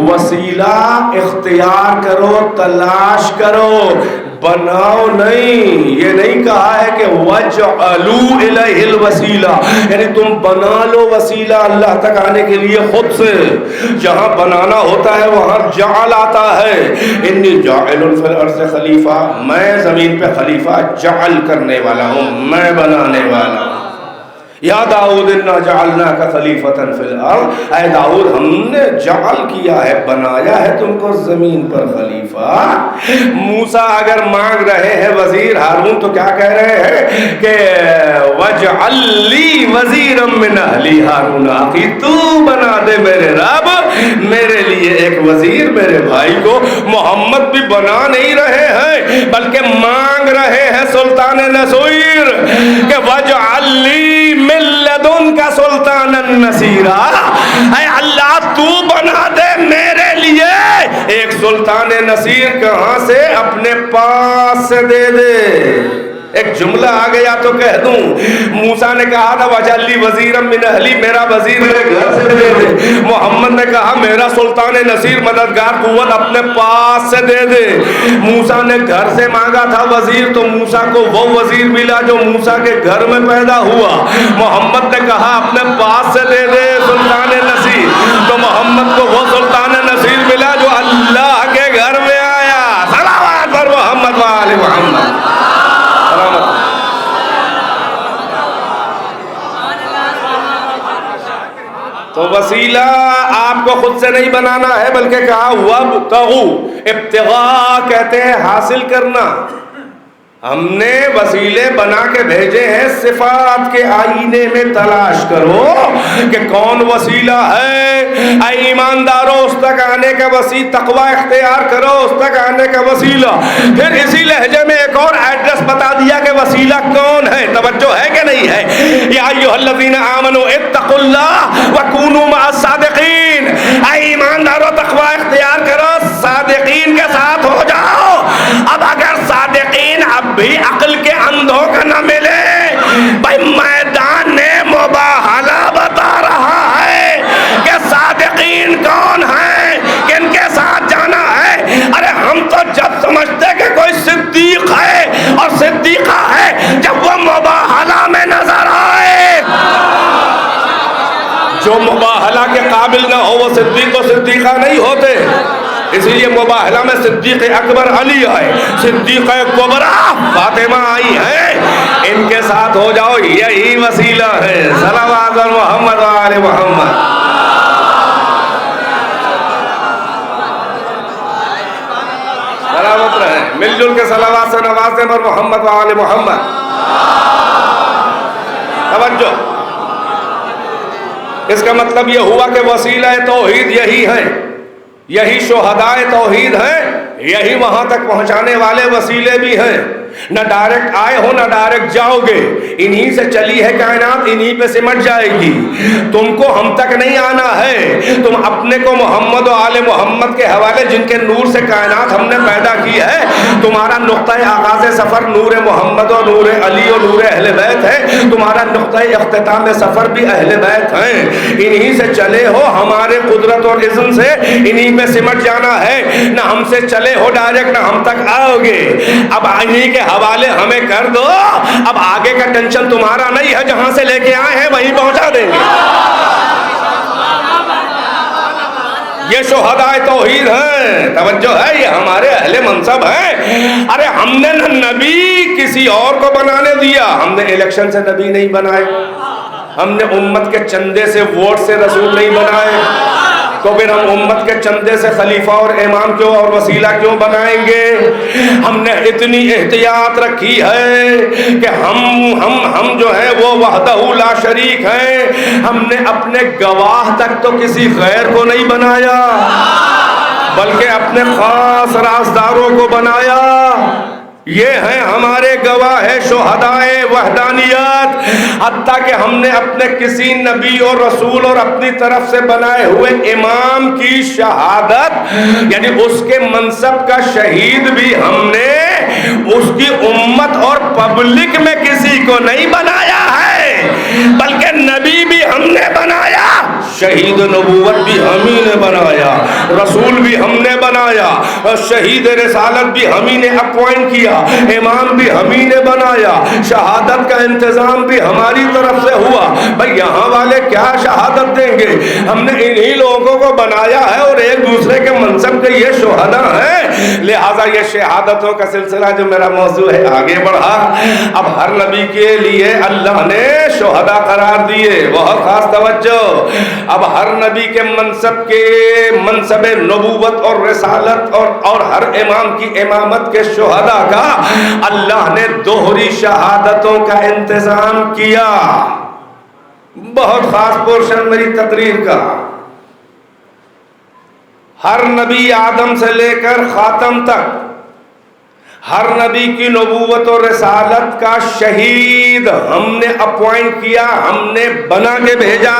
وسیلہ اختیار کرو، تلاش کرو، بناؤ نہیں۔ یہ نہیں کہا ہے کہ وَجْعَلُوا إِلَيْهِ الْوَسِيلَةَ، یعنی تم بنا لو وسیلہ اللہ تک آنے کے لیے خود سے۔ جہاں بنانا ہوتا ہے وہاں جعل آتا ہے، انی جاعل فی الارض خلیفہ، میں زمین پہ خلیفہ جعل کرنے والا ہوں، میں بنانے والا ہوں۔ یا داؤد انا جعلناک خلیفۃ فی الارض، اے داؤد ہم نے جعل کیا ہے، بنایا ہے تم کو زمین پر خلیفہ۔ موسیٰ اگر مانگ رہے ہیں وزیر، ہارون تو کیا کہہ رہے ہیں کہ وجعل لی وزیرا من اہلی ہارون اخی، تو بنا دے میرے رب میرے لیے ایک وزیر میرے بھائی کو۔ محمد بھی بنا نہیں رہے ہیں بلکہ مانگ رہے ہیں سلطان نصیر کہ وجعل لی من لدنک سلطانا نصیرا، اے اللہ تو بنا دے میرے لیے ایک سلطان نصیر، کہاں سے؟ اپنے پاس سے دے دے۔ ایک جملہ آ گیا تو کہہ دوں، موسیٰ نے کہا تھا وجعل لی وزیرا من اہلی، میرا وزیر میرے گھر سے دے دے۔ محمد نے کہا میرا سلطان نصیر مددگار قوت اپنے پاس سے دے دے۔ موسیٰ نے گھر سے مانگا تھا وزیر، تو موسیٰ کو وہ وزیر ملا جو موسیٰ کے گھر میں پیدا ہوا۔ محمد نے کہا اپنے پاس سے دے دے سلطان نصیر، تو محمد کو وہ سلطان نصیر ملا جو اللہ کے گھر میں آیا۔ صلوات پر محمد و آل محمد۔ تو وسیلہ آپ کو خود سے نہیں بنانا ہے، بلکہ کہا وابتغوا، ابتغاء کہتے ہیں حاصل کرنا۔ ہم نے وسیلے بنا کے بھیجے ہیں، صفات کے آئینے میں تلاش کرو کہ کون وسیلہ ہے۔ اے ایماندارو، اس تک آنے کا وسیلہ، تقوی اختیار کرو اس تک آنے کا وسیلہ۔ پھر اسی لہجے میں ایک اور ایڈریس بتا دیا کہ وسیلہ کون ہے۔ توجہ ہے کہ نہیں ہے؟ یا ایھا الذین آمنوا اتقوا اللہ وکونوا مع الصادقین، اے ایماندارو تقوی اختیار کرو، صادقین کے ساتھ ہو جاؤ۔ اب اگر صادقین اب بھی عقل کے اندھوں کا نہ ملے، بھائی میدان مباہلہ بتا رہا ہے کہ صادقین کون ہیں، کن کے ساتھ جانا ہے۔ ارے ہم تو جب سمجھتے کہ کوئی صدیق ہے اور صدیقہ ہے جب وہ مباہلہ میں نظر آئے۔ جو مباہلہ کے قابل نہ ہو وہ صدیق و صدیقہ نہیں ہوتے۔ اسی لیے مباہلہ میں صدیق اکبر علی آئے، صدیق کبریٰ فاطمہ آئی ہیں، ان کے ساتھ ہو جاؤ، یہی وسیلہ ہے۔ صلوات علی محمد و آل محمد۔ سلامت رہے، مل جل کے صلوات سے نوازیں پر محمد و آل محمد۔ توجہ، اس کا مطلب یہ ہوا کہ وسیلہ توحید یہی ہے، یہی شہدائے توحید ہیں، یہی وہاں تک پہنچانے والے وسیلے بھی ہیں۔ نہ ڈائریکٹ آئے ہو نہ ڈائریکٹ جاؤ گے، انہی سے چلی ہے کائنات، انہی پہ سمٹ جائے گی۔ تم کو ہم تک نہیں آنا ہے، تم اپنے کو محمد و آل محمد کے حوالے، جن کے نور سے کائنات ہم نے پیدا کی ہے، تمہارا نقطۂ آغاز سفر نور محمد و نور علی و نور اہل بیت ہے، تمہارا نقطۂ اختتام سفر بھی اہل بیت ہیں۔ انہی سے چلے ہو، ہمارے قدرت اور اذن سے انہی پہ سمٹ جانا ہے، نہ ہم سے چلے ہو ڈائریکٹ نہ ہم تک آؤ گے۔ اب انہی کے حوالے ہمیں کر دو، اب آگے کا ٹینشن تمہارا نہیں ہے، جہاں سے لے کے آئے ہیں وہیں پہنچا دیں گے۔ یہ شہدائے توحید ہیں، توجہ ہے، یہ ہمارے اہل منصب ہیں۔ ارے ہم نے نہ نبی کسی اور کو بنانے دیا، ہم نے الیکشن سے نبی نہیں بنائے، ہم نے امت کے چندے سے ووٹ سے رسول نہیں بنائے، تو پھر ہم امت کے چندے سے خلیفہ اور امام کیوں اور وسیلہ کیوں بنائیں گے؟ ہم نے اتنی احتیاط رکھی ہے کہ ہم جو ہیں وہ وحدہ لا شریک ہیں، ہم نے اپنے گواہ تک تو کسی غیر کو نہیں بنایا بلکہ اپنے خاص رازداروں کو بنایا۔ یہ ہیں ہمارے گواہ ہے شہدائے وحدانیت، حتیٰ کہ ہم نے اپنے کسی نبی اور رسول اور اپنی طرف سے بنائے ہوئے امام کی شہادت، یعنی اس کے منصب کا شہید بھی ہم نے اس کی امت اور پبلک میں کسی کو نہیں بنایا ہے، بلکہ نبی بھی ہم نے بنایا، شہید نبوت بھی ہم ہی نے بنایا، رسول بھی ہم نے بنایا، شہید رسالت بھی ہم ہی نے اپوائنٹ کیا، امام بھی ہم ہی نے بنایا، شہادت کا انتظام بھی ہماری طرف سے ہوا۔ بھئی یہاں والے کیا شہادت دیں گے؟ ہم نے انہی لوگوں کو بنایا ہے اور ایک دوسرے کے منصب کے یہ شہداء ہیں۔ لہٰذا یہ شہادتوں کا سلسلہ جو میرا موضوع ہے آگے بڑھا۔ اب ہر نبی کے لیے اللہ نے شہداء قرار دیے، بہت خاص توجہ۔ اب ہر نبی کے منصب نبوت اور رسالت اور ہر امام کی امامت کے شہداء کا اللہ نے دوہری شہادتوں کا انتظام کیا۔ بہت خاص پورشن میری تقریر کا، ہر نبی آدم سے لے کر خاتم تک ہر نبی کی نبوت اور رسالت کا شہید ہم نے اپوائنٹ کیا، ہم نے بنا کے بھیجا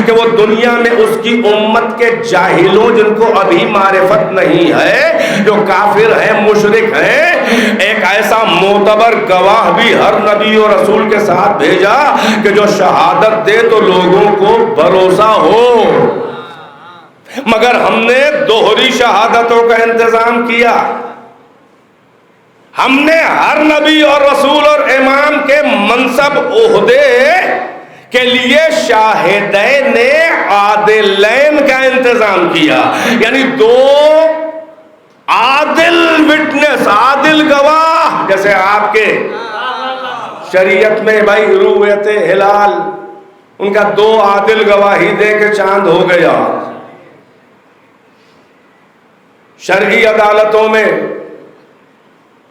کہ وہ دنیا میں اس کی امت کے جاہلوں جن کو ابھی معرفت نہیں ہے، جو کافر ہیں مشرک ہیں، ایک ایسا معتبر گواہ بھی ہر نبی اور رسول کے ساتھ بھیجا کہ جو شہادت دے تو لوگوں کو بھروسہ ہو۔ مگر ہم نے دوہری شہادتوں کا انتظام کیا۔ ہم نے ہر نبی اور رسول اور امام کے منصب عہدے کے لیے شاہدین عادلین کا انتظام کیا، یعنی دو عادل وٹنس، عادل گواہ، جیسے آپ کے شریعت میں بھائی رؤیت ہلال، ان کا دو عادل گواہی دے کے چاند ہو گیا۔ شرعی عدالتوں میں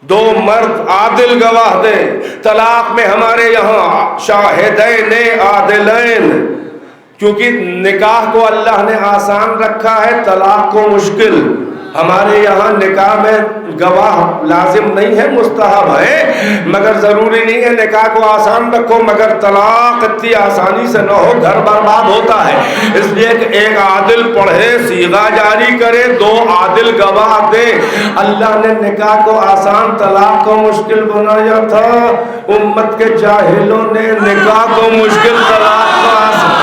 دو مرد عادل گواہ دیں۔ طلاق میں ہمارے یہاں شاہدین عادلین، کیونکہ نکاح کو اللہ نے آسان رکھا ہے، طلاق کو مشکل۔ ہمارے یہاں نکاح میں گواہ لازم نہیں ہے، مستحب ہے، مگر ضروری نہیں ہے نکاح کو آسان رکھو، مگر طلاق اتنی آسانی سے نہ ہو، گھر برباد ہوتا ہے۔ اس لیے کہ ایک عادل پڑھے، صیغہ جاری کرے، دو عادل گواہ دے۔ اللہ نے نکاح کو آسان، طلاق کو مشکل بنایا تھا، امت کے جاہلوں نے نکاح کو مشکل، طلاق کو آسان۔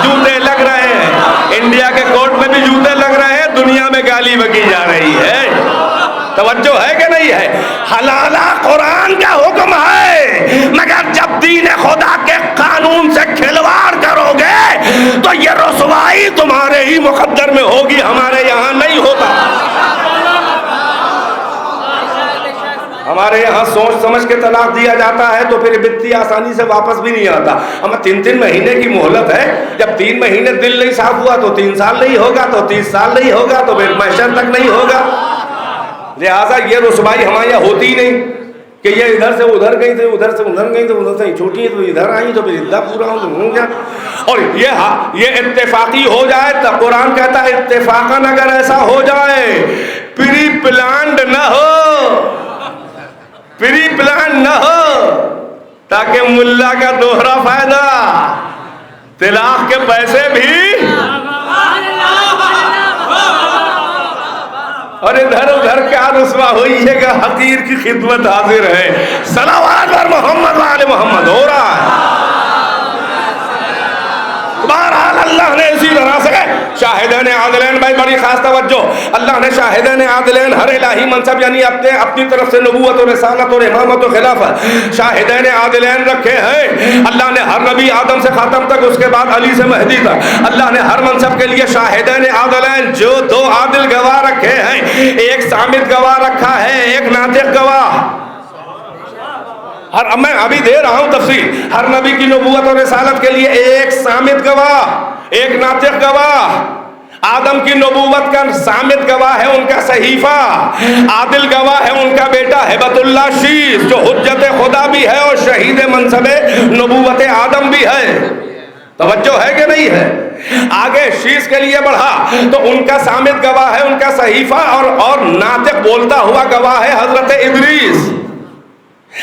جوتے لگ رہے ہیں، انڈیا کے کورٹ میں بھی جوتے لگ رہے ہیں، دنیا میں گالی بکی جا رہی ہے۔ توجہ ہے کہ نہیں ہے؟ حلالہ قرآن کا حکم ہے، مگر جب دین خدا کے قانون سے کھلواڑ کرو گے تو یہ رسوائی تمہارے ہی مقدر میں ہوگی، ہمارے یہاں نہیں ہوتا۔ ہمارے یہاں سوچ سمجھ کے طلاق دیا جاتا ہے تو پھر اتنی آسانی سے واپس بھی نہیں آتا۔ ہمیں 3 مہینے کی مہلت ہے، جب 3 مہینے دل نہیں صاف ہوا تو 3 سال نہیں ہوگا، تو 30 سال نہیں ہوگا، تو پھر محشر تک نہیں ہوگا۔ لہٰذا یہ رسوائی ہمارے یہاں ہوتی ہی نہیں کہ یہ ادھر سے ادھر گئی تھی، ادھر سے ادھر گئی تو ادھر سے چھوٹی تو ادھر آئی تو پھر ادھر پورا ہوں گیا۔ اور یہ اتفاقی ہو جائے تو قرآن کہتا ہے اتفاقاً اگر ایسا ہو جائے، پری پلانڈ نہ ہو، پری پلان نہ ہو، تاکہ ملا کا دوہرا فائدہ، طلاق کے پیسے بھی اور ادھر ادھر کیا رسوا ہوئی ہے کہ حقیر کی خدمت حاضر ہے۔ صلوات بر محمد و آل محمد ہو رہا ہے۔ بہرحال اللہ نے اسی طرح سے شاہدین عادلین، بھائی بڑی خاص توجہ، اللہ نے شاہدین عادلین ہر الہی منصب یعنی اپنی طرف سے نبوت اور رسالت اور امامت و خلافت شاہدین عادلین رکھے ہیں۔ اللہ نے ہر نبی آدم سے خاتم تک، اس کے بعد علی سے مہدی تک، اللہ نے ہر منصب کے لیے شاہدین عادلین جو 2 عادل گواہ رکھے ہیں، ایک صامت گواہ رکھا ہے، ایک ناطق گواہ۔ میں ابھی دے رہا ہوں تفصیل، ہر نبی کی نبوت اور رسالت کے لیے ایک صامت گواہ، ایک ناطق گواہ۔ آدم کی نبوت کا صامت گواہ ہے ان کا صحیفہ، عادل گواہ ہے ان کا بیٹا ہبت اللہ شیس جو حجت خدا بھی ہے اور شہید منصب نبوت آدم بھی ہے۔ توجہ ہے کہ نہیں ہے؟ آگے شیس کے لیے بڑھا تو ان کا صامت گواہ ہے ان کا صحیفہ، اور ناطق بولتا ہوا گواہ ہے حضرت ادریس۔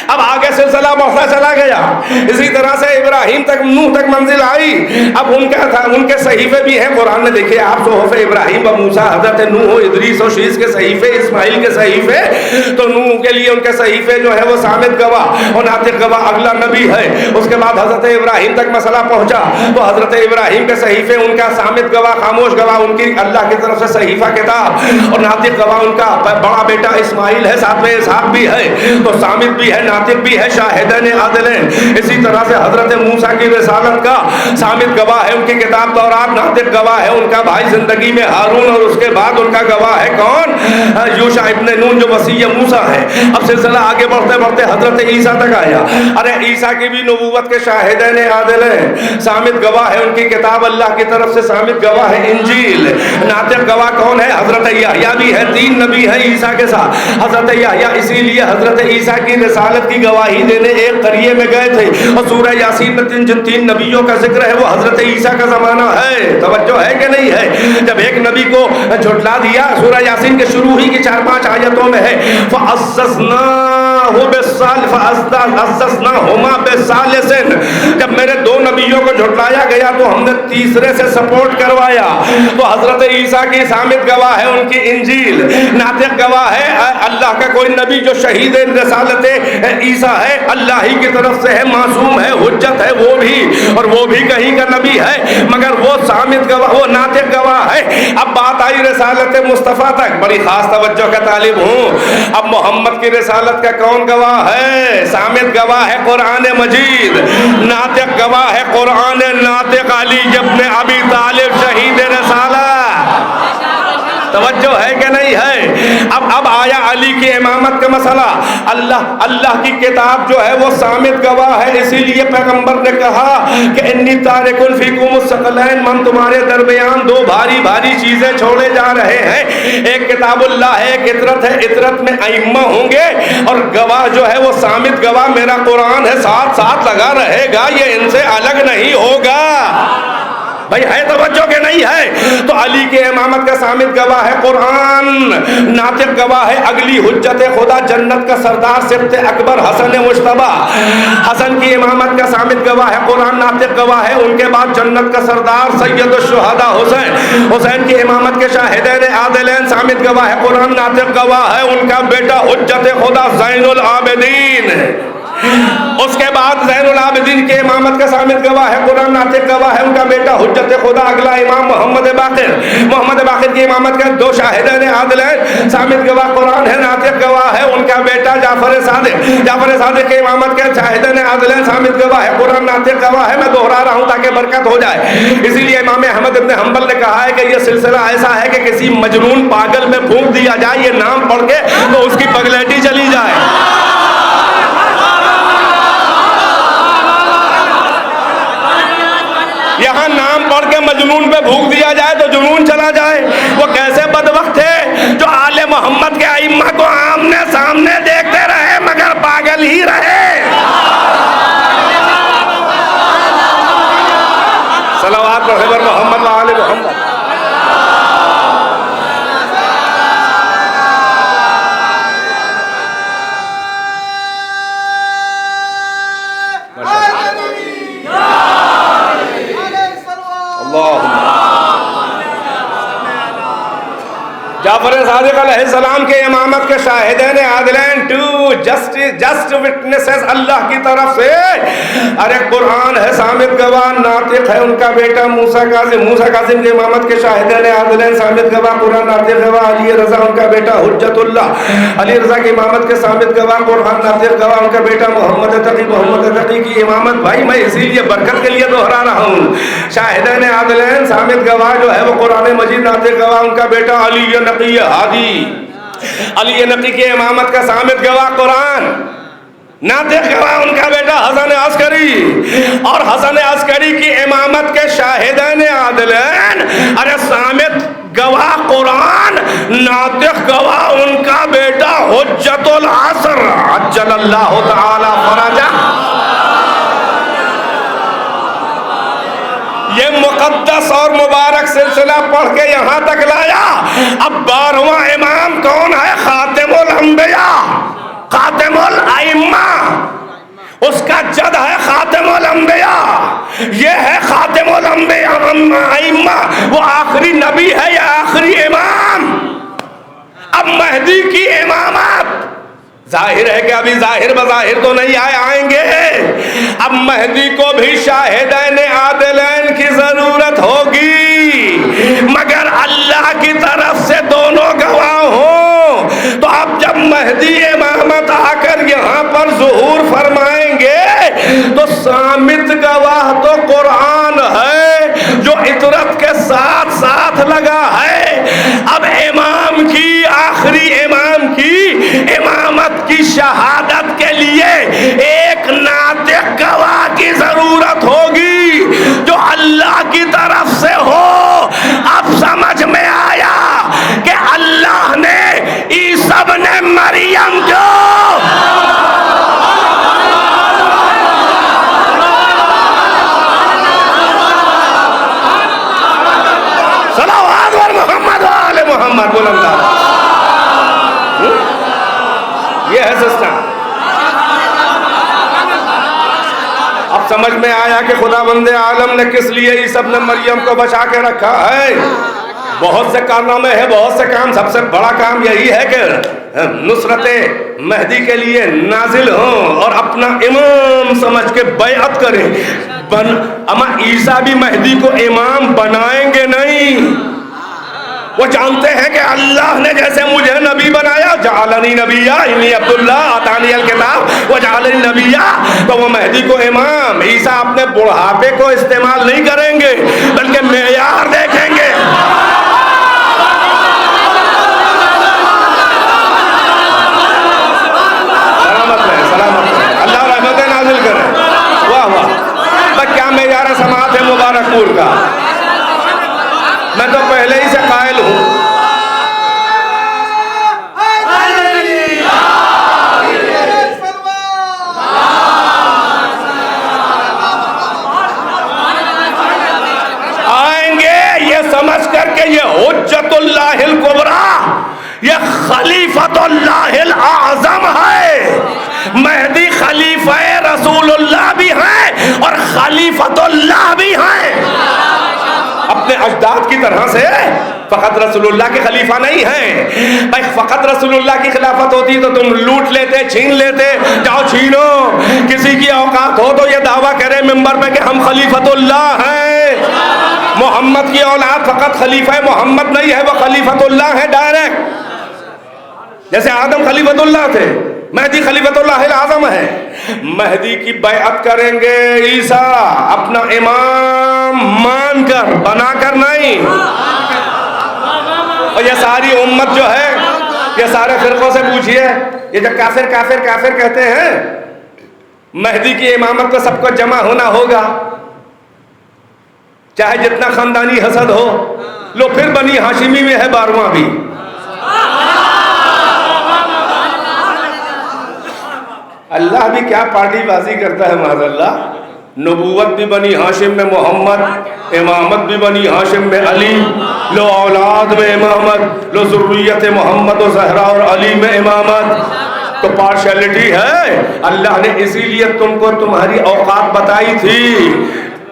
اب آگے سلسلہ بڑھتا چلا گیا، اسی طرح سے ابراہیم تک، نوح تک منزل آئی۔ اب ان کے صحیفے بھی ہیں، قرآن نے دیکھے آپ صحف ابراہیم و موسیٰ، حضرت نوح و ادریس و شیس کے صحیفے، اسماعیل کے صحیفے، تو نوح کے لیے ان کے صحیفے جو ہے وہ ثابت گواہ اور ناطق گواہ اگلا نبی ہے۔ اس کے بعد حضرت ابراہیم تک مسئلہ پہنچا تو حضرت ابراہیم کے صحیفے ان کا ثابت گواہ، خاموش گواہ ان کی اللہ کی طرف سے صحیفہ کتاب، اور ناطق گواہ ان کا بڑا بیٹا اسماعیل ہے، ساتھ میں اسحاق بھی ہے، تو ثابت بھی ہے، ناطق بھی ہے، شاہدین عادلین۔ اسی طرح سے حضرت موسیٰ کی رسالت کا ثابت گواہ ہے ان کی کتاب تورات، ناطق گواہ ہے ان کا بھائی زندگی میں ہارون، اور اس کے بعد ان کا گواہ ہے کون؟ یوشع ابن نون جو وصی موسیٰ ہے۔ اب سلسلہ آگے بڑھتے بڑھتے حضرت عیسیٰ تک آیا۔ ارے عیسیٰ کی بھی نبوت کے شاہدین عادلین، ثابت گواہ ہے ان کی کتاب اللہ کی طرف سے، ثابت گواہ ہے انجیل۔ ناطق گواہ کون ہے؟ حضرت یحییٰ بھی ہے، 3 نبی ہیں عیسیٰ کے ساتھ۔ حضرت یحییٰ اسی لیے حضرت عیسیٰ کی رسالت کی گواہی دینے ایک قریے میں گئے تھے، اور سورہ یاسین میں جن 3 نبیوں کا ذکر ہے وہ حضرت عیسیٰ کا زمانہ ہے۔ توجہ ہے کہ نہیں ہے؟ جب ایک نبی کو جھٹلا دیا، سورہ یاسین کے شروع ہی کی 4-5 آیتوں میں ہے، فَأَسَّسْنَاهُمَا بِثَالِثٍ، جب میرے 2 نبیوں کو جھٹلایا گیا تو ہم نے تیسرے سے سپورٹ کروایا۔ تو حضرت عیسیٰ کی ثابت گواہ ہے ان کی انجیل، ناطق گواہ ہے اللہ کا کوئی نبی جو شہید رسالت عیسیٰ ہے، اللہ ہی کی طرف سے ہے، معصوم ہے، حجت ہے وہ بھی، اور وہ بھی کہیں کا نبی ہے، مگر وہ ثابت گواہ، وہ ناطق گواہ ہے۔ اب بات آئی رسالت مصطفیٰ تک، بڑی خاص توجہ کا طالب ہوں۔ اب محمد کی رسالت کا کون گواہ ہے؟ ثابت گواہ ہے قرآن مجید، ناطق گواہ ہے قرآن ناطق علی ابن ابی طالب شہید رسالہ۔ توجہ ہے کہ نہیں ہے؟ اب آیا علی کی امامت کا مسئلہ۔ اللہ کی کتاب جو ہے وہ ثابت گواہ ہے، اسی لیے پیغمبر نے کہا کہ انی تارک فیکم الثقلین، من تمہارے درمیان 2 بھاری بھاری چیزیں چھوڑے جا رہے ہیں، ایک کتاب اللہ ہے، ایک اطرت ہے، اطرت میں ائمہ ہوں گے، اور گواہ جو ہے وہ ثابت گواہ میرا قرآن ہے، ساتھ ساتھ لگا رہے گا، یہ ان سے الگ نہیں ہوگا۔ بھائی ہے توجہ کہ نہیں ہے؟ تو علی کے امامت کا ثابت گواہ ہے قرآن، ناطق گواہ ہے اگلی حجت خدا، جنت کا سردار سبت اکبر حسن مجتبی، حسن کی امامت کا ثابت گواہ ہے قرآن، ناطق گواہ ہے ان کے بعد جنت کا سردار سید الشہداء حسین، حسین کی امامت کے شاہدین عادلین، ثابت گواہ ہے قرآن، ناطق گواہ ہے ان کا بیٹا حجت خدا زین العابدین۔ اس کے بعد زین العابدین کے امامت کا ثابت گواہ ہے قرآن، ناطق گواہ ہے ان کا بیٹا حجت خدا اگلا امام محمد باقر، محمد باقر کی امامت کے 2 شاہدین عادلین، ثابت گواہ قرآن ہے، ناطق گواہ ہے ان کا بیٹا جعفر صادق، جعفر صادق کے امامت کے شاہدین عادلین، ثابت گواہ ہے قرآن، ناطق گواہ ہے۔ میں دہرا رہا ہوں تاکہ برکت ہو جائے، اسی لیے امام احمد ابن حنبل نے کہا ہے کہ یہ سلسلہ ایسا ہے کہ کسی مجنون پاگل میں پھونک دیا جائے یہ نام پڑھ کے تو اس کی پگلیٹی چلی جائے۔ یہاں نام پڑھ کے مجنون پہ بھوک دیا جائے تو جنون چلا جائے۔ وہ کیسے بدبخت تھے جو آل محمد کے ائمہ کو آمنے سامنے دیکھتے رہے مگر پاگل ہی رہے۔ صلوات پر محمد و آل محمد۔ جعفر صادق علیہ السلام کے امامت کے شاہدین عادلین، 2 جسٹ وٹنسز اللہ کی طرف سے، ارے قرآن ہے ثابت گواہ، ناطق ہے ان کا بیٹا موسیٰ کاظم، موسیٰ کاظم کے امامت کے شاہدین عادلین، ثابت گواہ قرآن، ناطق گواہ علی رضا ان کا بیٹا حجت اللہ، علی رضا کی امامت کے ثابت گواہ قرآن، ناطق گواہ ان کا بیٹا محمد تقی، محمد تقی کی امامت۔ بھائی میں اسی لیے برکت کے لیے دہرا رہا ہوں، شاہدین عادلین ثابت گواہ جو ہے وہ قرآن مجید، ناطق گواہ ان کا بیٹا علی نقی ہادی، علی نقی کی امامت کا ثابت گواہ قرآن، ناطق گواہ ان کا بیٹا حسن عسکری، اور حسن عسکری کی امامت کے شاہدین عادلین، ارے ثابت گواہ قرآن، ناطق گواہ ان کا بیٹا حجت العصر عجل اللہ تعالی فرجہ۔ یہ مقدس اور مبارک سلسلہ پڑھ کے یہاں تک لایا۔ اب 12واں امام کون ہے؟ خاتم الانبیاء، خاتم الائمہ، اس کا جد ہے خاتم الانبیاء، یہ ہے خاتم الائمہ، وہ آخری نبی ہے یا آخری امام؟ اب مہدی کی امامت ظاہر ہے کہ ابھی ظاہر بظاہر تو نہیں آئیں گے، اب مہدی کو بھی شاہدین عادلین کی ضرورت ہوگی، مگر اللہ کی طرف سے دونوں گواہ ہوں۔ تو اب جب مہدی امامت آ کر یہاں پر ظہور فرمائیں گے تو صامت گواہ تو قرآن ہے جو عطرت کے ساتھ ساتھ لگا ہے۔ اب امام کی، آخری امام کی امامت کی شہادت کے لیے ایک ناطق گواہ کی ضرورت ہوگی جو اللہ کی طرف سے ہو۔ اب سمجھ میں آیا کہ اللہ نے عیسی ابن مریم جو صلوات اور محمد و آل محمد بلندہ، یہ ہے سسٹم۔ اب سمجھ میں آیا کہ خداوند عالم نے کس لیے عیسی ابن مریم کو بچا کے رکھا ہے۔ بہت سے کارنامے ہیں، بہت سے کام، سب سے بڑا کام یہی ہے کہ نصرت مہدی کے لیے نازل ہوں اور اپنا امام سمجھ کے بیعت کریں۔ اما عیسیٰ بھی مہدی کو امام بنائیں گے نہیں، وہ جانتے ہیں کہ اللہ نے جیسے مجھے نبی بنایا، جعلنی نبیہ انی عبداللہ آتانی الکتاب وجعلنی نبیہ، تو وہ مہدی کو امام، عیسیٰ اپنے بڑھاپے کو استعمال نہیں کریں گے بلکہ معیار دیکھیں گے۔ اللہ رحمت نازل کرے۔ واہ واہ، بس کیا معیار سماعت ہے مبارک پور کا، میں تو پہلے ہی سے قائل ہوں۔ آئیں گے یہ سمجھ کر کے یہ حجت اللہ الکبریٰ، یہ خلیفۃ اللہ الاعظم ہے۔ مہدی خلیفہ رسول اللہ بھی ہیں اور خلیفۃ اللہ بھی ہیں، اپنے اجداد کی طرح سے فقط رسول اللہ کے خلیفہ نہیں ہیں۔ بھائی فقط رسول اللہ کی خلافت ہوتی تو تم لوٹ لیتے، چھین لیتے، جاؤ چھینو۔ کسی کی اوقات ہو تو یہ دعویٰ کرے ممبر پہ کہ ہم خلیفۃ اللہ ہیں۔ محمد کی اولاد فقط خلیفہ محمد نہیں ہے، وہ خلیفۃ اللہ ہے ڈائریکٹ، جیسے آدم خلیفۃ اللہ تھے، مہدی خلیفۃ اللہ الاعظم ہے۔ مہدی کی بیعت کریں گے عیسیٰ اپنا امام مان کر، بنا کر نہیں۔ اور یہ ساری امت جو ہے، یہ سارے فرقوں سے پوچھئے، یہ جو کافر کافر کافر کہتے ہیں، مہدی کی امامت کو سب کو جمع ہونا ہوگا، چاہے جتنا خاندانی حسد ہو۔ لو پھر بنی ہاشمی میں ہے 12واں بھی۔ اللہ بھی کیا پارٹی بازی کرتا ہے معاذ اللہ۔ نبوت بھی بنی ہاشم میں محمد، امامت بھی بنی ہاشم میں علی، لو اولاد میں امامت، لو ذریت محمد و زہرا اور علی میں امامت، تو پارشیلٹی ہے۔ اللہ نے اسی لیے تم کو تمہاری اوقات بتائی تھی۔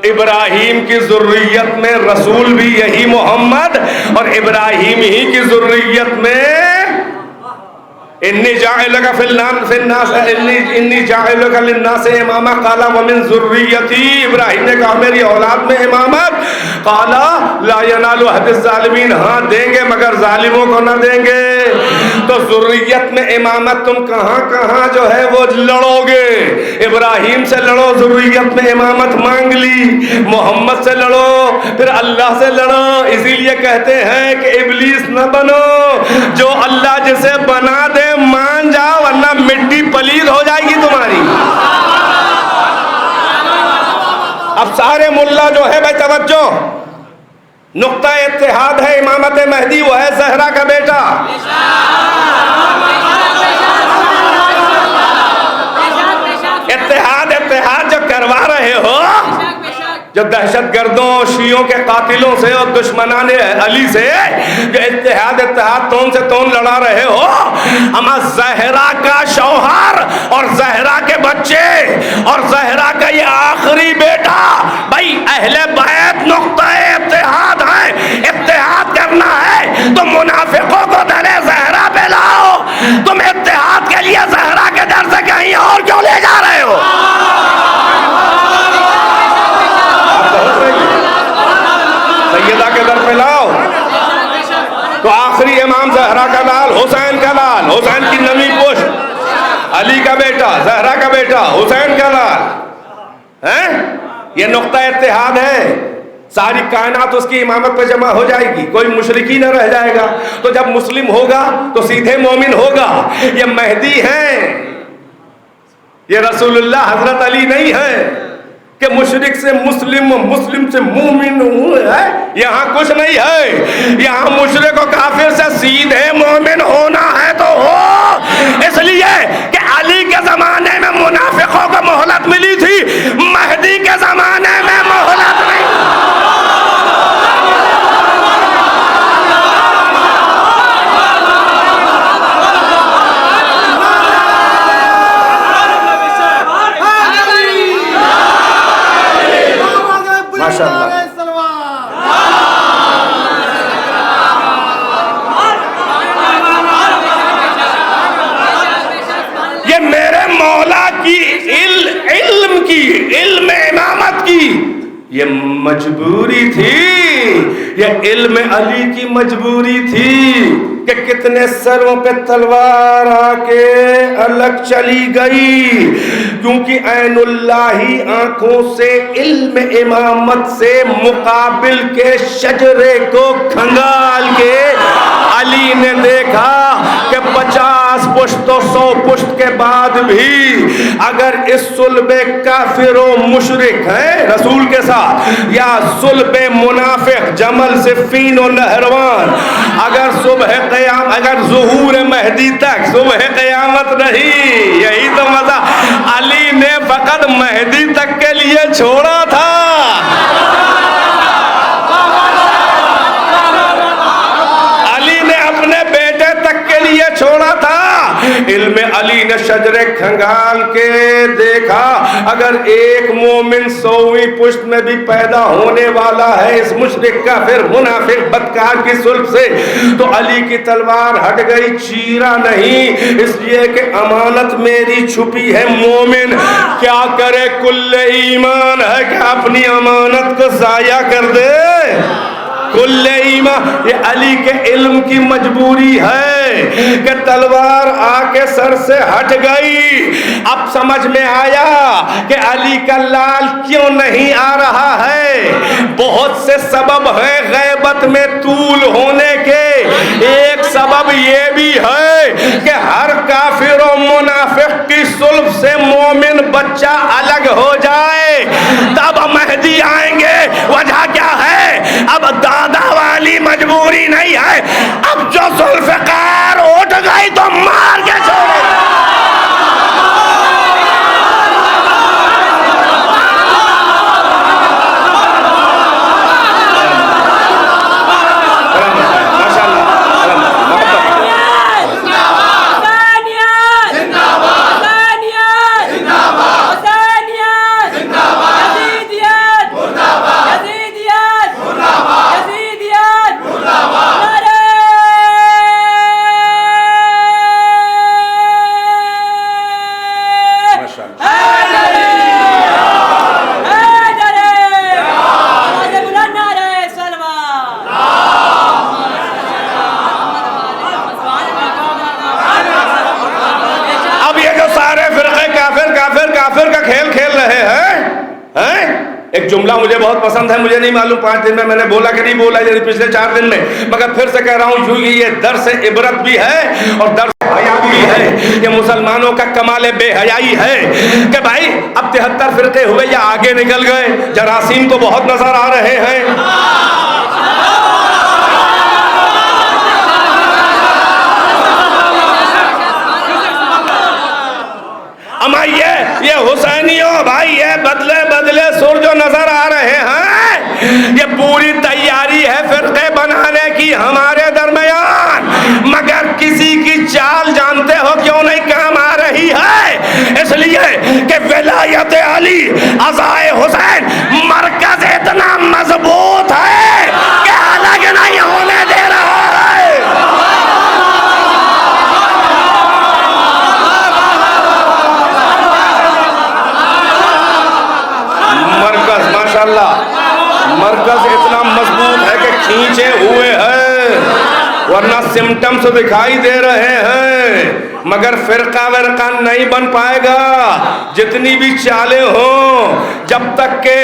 ابراہیم کی ذریت میں رسول بھی یہی محمد، اور ابراہیم ہی کی ذریت میں انی جاعلک فی الناس انی جاعلک للناس اماما قال ومن ذریتی، ابراہیم نے کہا میری اولاد میں امامت، قال لا ینال عہد الظالمین، ہاں دیں گے مگر ظالموں کو نہ دیں گے۔ تو ذریت میں امامت تم کہاں کہاں جو ہے وہ لڑو گے۔ ابراہیم سے لڑو، ذریت میں امامت مانگ لی، محمد سے لڑو، پھر اللہ سے لڑو۔ اسی لیے کہتے ہیں کہ ابلیس نہ بنو، جو اللہ جسے بنا دے مان جاؤ، ورنہ مٹی پلید ہو جائے گی تمہاری۔ اب سارے ملا جو ہے بھائی توجہ، نقطہ اتحاد ہے امامت مہدی، وہ ہے زہرا کا بیٹا۔ اتحاد جو کروا رہے ہو جو دہشت گردوں شیعوں کے قاتلوں سے اور دشمنان علی سے جو اتحاد تون سے تون لڑا رہے ہو، اما زہرا کا شوہر اور زہرا کے بچے اور زہرا کا یہ آخری بیٹا، بھائی اہل بیت نقطہ اتحاد ہے، اتحاد کرنا ہے تو منافقوں کو در زہرا پہ لاؤ. تم اتحاد کے لیے زہرا کے در سے کہیں اور کیوں لے جا رہے ہو؟ سیدہ کے در پہ لاؤ تو آخری امام زہرا کا لال، حسین کا لال، حسین کی نمی پشت، علی کا بیٹا، زہرا کا بیٹا، حسین کا لال ہیں. یہ نقطہ اتحاد ہے. ساری کائنات اس کی امامت پہ جمع ہو جائے گی، کوئی مشرکی نہ رہ جائے گا. تو جب مسلم ہوگا تو سیدھے مومن ہوگا. یہ مہدی ہیں، یہ رسول اللہ حضرت علی نہیں ہے کہ مشرک سے مسلم، مسلم سے مومن ہے. یہاں کچھ نہیں ہے. یہاں مشرک و کافر سے سیدھے مومن ہونا ہے تو ہو. اس لیے کہ علی کے زمانے میں منافقوں کو مہلت ملی تھی، مہدی کے زمانے میں مہلت نہیں. یہ میرے مولا کی علم کی، علم امامت کی یہ مجبوری تھی. یہ علم علی کی مجبوری تھی کہ کتنے سروں پہ تلوار آ کے الگ چلی گئی، کیونکہ عین اللہ آنکھوں سے علم امامت سے مقابل کے شجرے کو کھنگال کے علی نے دیکھا کہ 50 پشت و 100 پشت کے بعد بھی اگر اس صلب کافر و مشرک ہے رسول کے ساتھ، یا صلب منافق جمل صفین و نہروان، اگر صبح قیام، اگر ظہور مہدی تک صبح قیامت نہیں. یہی تو مزہ علی نے فقط مہدی تک کے لیے چھوڑا تھا. علی نے اپنے بیٹے تک کے لیے چھوڑا تھا. علم علی نے شجرے کھنگال کے دیکھا اگر ایک مومن 100ویں پشت میں بھی پیدا ہونے والا ہے اس مشرک کا پھر منافق بدکار کی صلب سے، تو علی کی تلوار ہٹ گئی، چیرا نہیں. اس لیے کہ امانت میری چھپی ہے. مومن کیا کرے، کل ایمان ہے کہ اپنی امانت کو ضائع کر دے. کل ایمان، یہ علی کے علم کی مجبوری ہے کہ تلوار آ کے سر سے ہٹ گئی. اب سمجھ میں آیا کہ علی کا لال کیوں نہیں آ رہا ہے. بہت سے سبب ہیں غیبت میں طول ہونے کے. ایک سبب یہ بھی ہے کہ ہر کافر و منافق کی صلب سے مومن بچہ الگ ہو جائے، تب مہدی آئیں گے. وجہ کیا ہے؟ اب دادا والی مجبوری نہیں ہے. اب جو ذوالفقار اٹھ گئی تو مار کے چھوڑے. ایک جملہ مجھے بہت پسند ہے، مجھے نہیں معلوم 5 دن میں نے بولا کہ نہیں بولا، یعنی پچھلے 4 دن میں، مگر پھر سے کہہ رہا ہوں کیونکہ یہ درس عبرت بھی ہے اور درس حیا بھی ہے. یہ مسلمانوں کا کمال بے حیائی ہے کہ بھائی اب 73 فرقے ہوئے یا آگے نکل گئے. جراثیم تو بہت نظر آ رہے ہیں. اما یہ حسینیوں بھائی، یہ بدلے بدلے سر جو نظر آ رہے ہیں یہ پوری تیاری ہے فرقے بنانے کی ہمارے درمیان، مگر کسی کی چال جانتے ہو کیوں نہیں کام آ رہی ہے؟ اس لیے کہ ولایت علی عزائے حسین مرکز اتنا مضبوط ہے کہ الگ نہیں ہونے دے رہا ہے۔ مرکز ماشاءاللہ مرکز اتنا مضبوط ہے کہ کھینچے ہوئے ہیں، ورنہ سمٹمز دکھائی دے رہے ہیں، مگر فرقہ ورقہ نہیں بن پائے گا جتنی بھی چالیں ہوں، جب تک کہ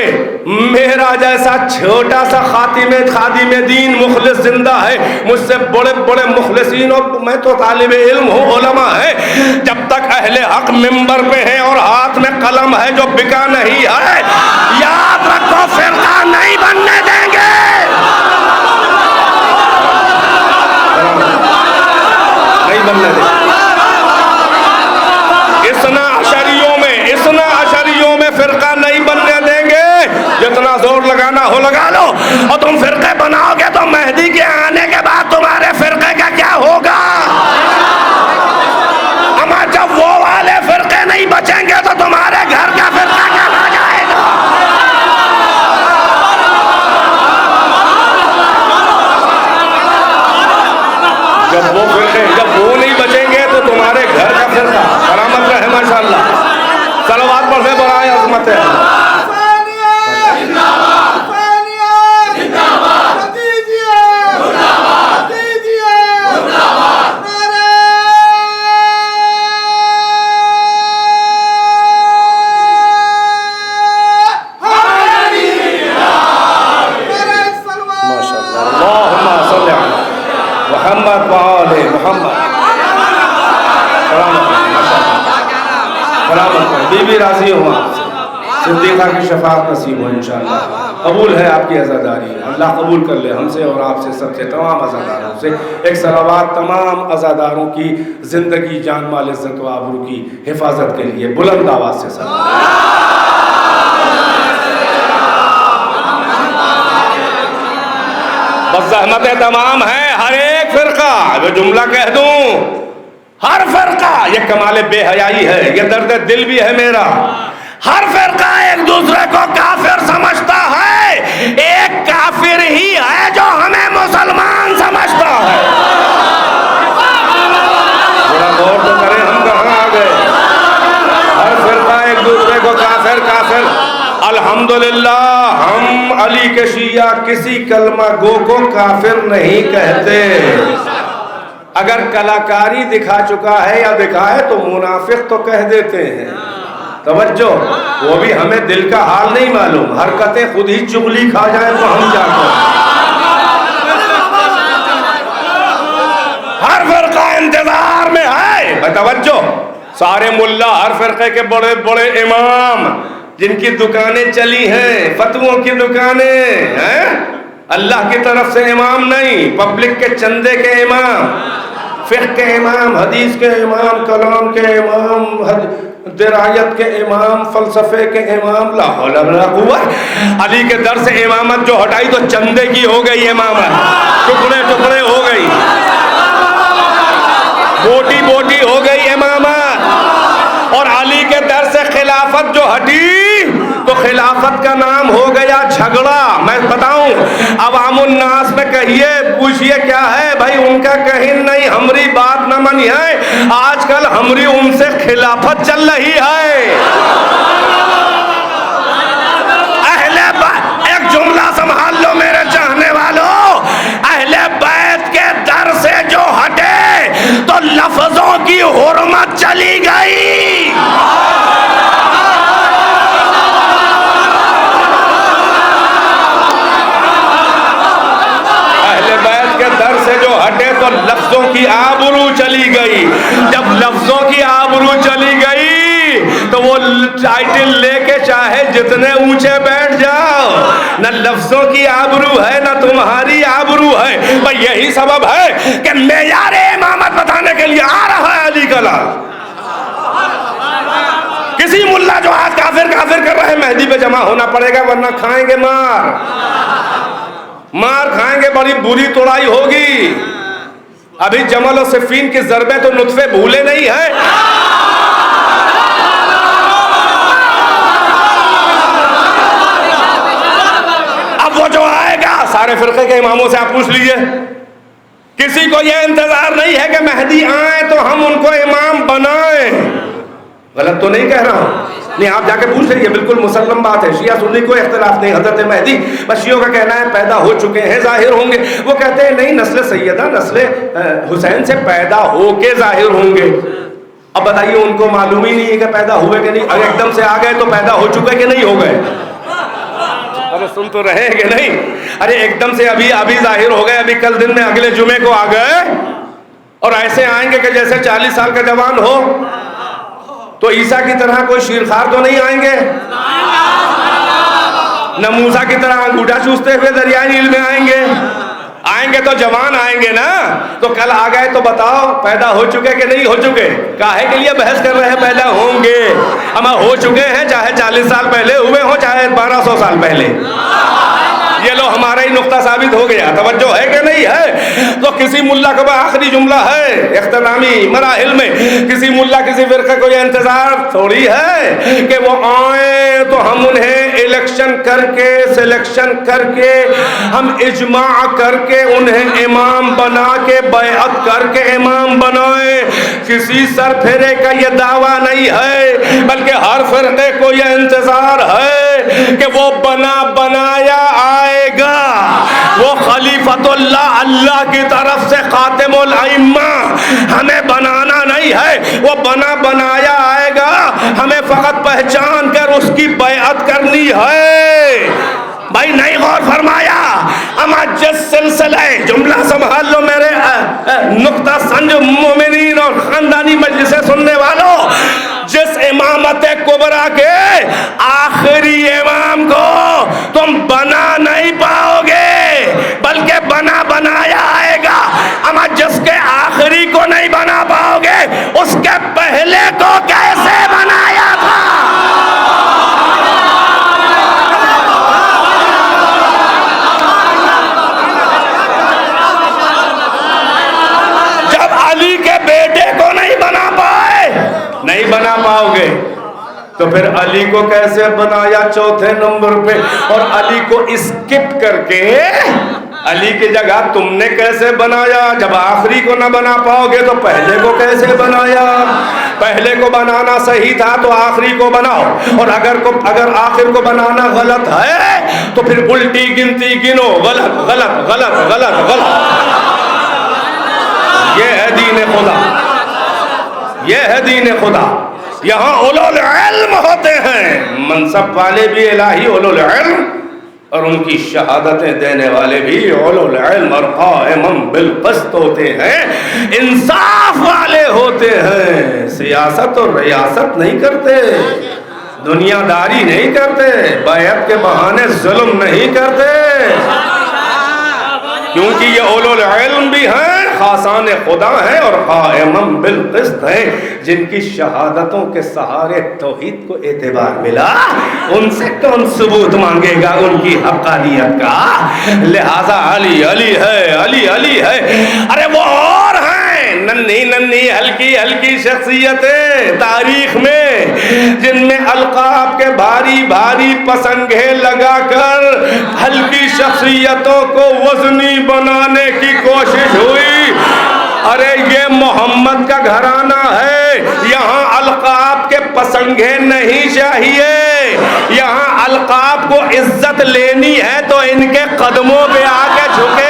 میرا جیسا چھوٹا سا خادم دین مخلص زندہ ہے، مجھ سے بڑے بڑے مخلصین، اور میں تو طالب علم ہوں، علماء ہے، جب تک اہل حق ممبر پہ ہیں اور ہاتھ میں قلم ہے جو بکا نہیں ہے، یاد رکھو فرقہ نہیں بننے دیں گے۔ نہیں بننے دیں گے۔ اسنا عشریوں میں فرقہ نہیں بننے دیں گے، جتنا زور لگانا ہو لگا لو، اور تم فرقے بناؤ گے تو مہدی کے آنے کے بعد تمہارے فرقے کا کیا ہوگا؟ اما جب وہ والے فرقے نہیں بچیں گے تو تمہارے گھر کا فرقہ کیا ہو جائے گا؟ جب وہ نہیں بچیں گے تو تمہارے گھر کا فرقہ سلامت رہے ماشاءاللہ۔ صلوات پڑھ سے برائے عظمت ہے۔ بی بی راضی ہوں آپ سے، صدیقہ کی شفاعت نصیب ہو انشاءاللہ۔ قبول ہے آپ کی عزاداری، اللہ قبول کر لے ہم سے اور آپ سے، سب سے، تمام عزاداروں سے۔ ایک صلوات تمام عزاداروں کی زندگی، جان مال، عزت و آبرو کی حفاظت کے لیے بلند آواز سے صلوات۔ بس زحمتیں تمام ہیں، ہر ایک فرقہ، وہ جملہ کہہ دوں، ہر فرقہ، یہ کمال بے حیائی ہے، یہ درد دل بھی ہے میرا، ہر فرقہ ایک دوسرے کو کافر سمجھتا ہے، ایک کافر ہی ہے جو ہمیں مسلمان سمجھتا ہے۔ تھوڑا غور تو کریں ہم کہاں آ گئے؟ ہر فرقہ ایک دوسرے کو کافر کافر۔ الحمدللہ ہم علی کے شیعہ کسی کلمہ گو کو کافر نہیں کہتے، اگر کلاکاری دکھا چکا ہے یا دکھائے تو منافق تو کہہ دیتے ہیں۔ توجہ، وہ بھی ہمیں دل کا حال نہیں معلوم، حرکتیں خود ہی چغلی کھا جائیں تو ہم کیا کریں۔ ہر فرقہ انتظار میں ہے، توجہ، سارے ملا، ہر فرقے کے بڑے بڑے امام جن کی دکانیں چلی ہیں، فتووں کی دکانیں ہیں، اللہ کی طرف سے امام نہیں، پبلک کے چندے کے امام، فقہ کے امام، حدیث کے امام، کلام کے امام، درایت کے امام، فلسفے کے امام، لا حول ولا قوت۔ علی کے در سے امامت جو ہٹائی تو چندے کی ہو گئی امامت، ٹکڑے ٹکڑے ہو گئی، بوٹی بوٹی ہو گئی امامت، اور علی کے در سے خلافت جو ہٹی تو خلافت کا نام ہو گیا جھگڑا۔ میں بتاؤں عوام الناس میں کہیے، پوچھئے کیا ہے بھائی، ان کا کہیں نہیں، ہمری بات نہ منی ہے، آج کل ہمری ان سے خلافت چل رہی ہے۔ ایک جملہ سنبھال لو میرے چاہنے والوں، اہل بیت کے در سے جو ہٹے تو لفظوں کی حرمت چلی گئی۔ در سے جو ہٹے تو لفظوں کی آبرو چلی گئی، جب لفظوں کی آبرو چلی گئی تو وہ ٹائٹل لے کے چاہے جتنے اونچے بیٹھ جاؤ، نہ لفظوں کی آبرو ہے نہ تمہاری آبرو ہے۔ بھئی یہی سبب ہے کہ معیار امامت بتانے کے لیے آ رہا ہے علی کا لال۔ کسی ملا جو آج کافر کافر کر رہے ہیں، مہدی پہ جمع ہونا پڑے گا ورنہ کھائیں گے مار۔ مار کھائیں گے، بڑی بری توڑائی ہوگی. ابھی جمل و صفین کی ضربیں تو نطفے بھولے نہیں ہیں. اب وہ جو آئے گا، سارے فرقے کے اماموں سے آپ پوچھ لیجئے، کسی کو یہ انتظار نہیں ہے کہ مہدی آئیں تو ہم ان کو امام بنائیں. غلط تو نہیں کہہ رہا ہوں؟ نہیں، آپ جا کے پوچھ لیجئے، بالکل مسلم بات ہے. شیعہ سنی کوئی اختلاف نہیں. حضرت مہدی بس شیعوں کا کہنا ہے پیدا ہو چکے ہیں، ظاہر ہوں گے. وہ کہتے ہیں نہیں، نسل سیدہ نسل حسین سے پیدا ہو کے ظاہر ہوں گے. اب بتائیے، ان کو معلوم ہی نہیں ہے کہ پیدا ہوئے کہ نہیں؟ اگر ایک دم سے آ گئے تو پیدا ہو چکے کہ نہیں ہو گئے؟ ارے سن تو رہے ہیں کہ نہیں؟ ارے ایک دم سے ابھی ظاہر ہو گئے، ابھی کل دن میں اگلے جمعے کو آ گئے، اور ایسے آئیں گے کہ جیسے 40 سال کا جوان ہو. تو عیسیٰ کی طرح کوئی شیرخوار تو نہیں آئیں گے، نہ موسیٰ کی طرح انگوٹھا چوستے ہوئے دریائے نیل میں آئیں گے. آئیں گے تو جوان آئیں گے نا. تو کل آ گئے تو بتاؤ پیدا ہو چکے کہ نہیں ہو چکے؟ کاہے کے لیے بحث کر رہے ہیں پیدا ہوں گے؟ ہم ہو چکے ہیں، چاہے 40 سال پہلے ہوئے ہوں، چاہے 1200 سال پہلے. یہ لو ہمارا ہی نقطہ ثابت ہو گیا. توجہ ہے کہ نہیں ہے؟ تو کسی ملا کا آخری جملہ ہے اختتامی مراحل میں، کسی ملا کسی فرقے کو یہ انتظار تھوڑی ہے کہ وہ آئیں تو ہم انہیں الیکشن کر کے، سلیکشن کر کے، ہم اجماع کر کے انہیں امام بنا کے، بیعت کر کے امام بنائیں. کسی سر پھیرے کا یہ دعویٰ نہیں ہے، بلکہ ہر فرقے کو یہ انتظار ہے کہ وہ بنایا آئے گا. وہ خلیفۃ اللہ کی طرف سے خاتم الائمہ، ہمیں بنانا نہیں ہے، وہ بنایا آئے گا. ہمیں فقط پہچان کر اس کی بیعت کرنی ہے. بھائی نہیں غور فرمایا؟ اما جس سلسلہ، جملہ سنبھال لو میرے نقطہ سنج مومنین اور خاندانی مجلس سننے والوں، جس امامت کبریٰ کے آخری امام کو تم بنا نہیں پاؤ گے، بلکہ بنایا آئے گا. اما جس کے آخری کو نہیں بنا پاؤ گے، اس کے پہلے کو کیسے بنایا تھا؟ نہیں بنا پاؤ گے تو پھر علی کو کیسے بنایا چوتھے نمبر پہ؟ اور علی کو اسکپ کر کے علی کی جگہ تم نے کیسے بنایا؟ جب آخری کو نہ بنا پاؤ گے تو پہلے کو کیسے بنایا؟ پہلے کو بنانا صحیح تھا تو آخری کو بناؤ. اور اگر آخر کو بنانا غلط ہے تو پھر الٹی گنتی گنو. غلط غلط غلط غلط غلط. یہ ہے دین خدا، یہ ہے دین خدا. یہاں اولو العلم ہوتے ہیں، منصب والے بھی الہی اولو العلم، اور ان کی شہادتیں دینے والے بھی اولو العلم اور قائمم بالقسط ہوتے ہیں، انصاف والے ہوتے ہیں. سیاست اور ریاست نہیں کرتے، دنیا داری نہیں کرتے، بیعت کے بہانے ظلم نہیں کرتے، کیونکہ یہ اولو العلم بھی ہیں، خاصان خدا ہیں، اور قائمم بالقسط ہیں، جن کی شہادتوں کے سہارے توحید کو اعتبار ملا. ان سے کون ثبوت مانگے گا ان کی حقانیت کا؟ لہذا علی علی ہے، علی علی ہے. ارے وہ اور ہیں ننھی ہلکی شخصیتیں تاریخ میں، جن میں القاب کے بھاری پسنگے لگا کر ہلکی شخصیتوں کو وزنی بنانے کی کوشش ہوئی. ارے یہ محمد کا گھرانہ ہے، یہاں القاب کے پسنگے نہیں چاہیے. یہاں القاب کو عزت لینی ہے تو ان کے قدموں پہ آ کے جھکے.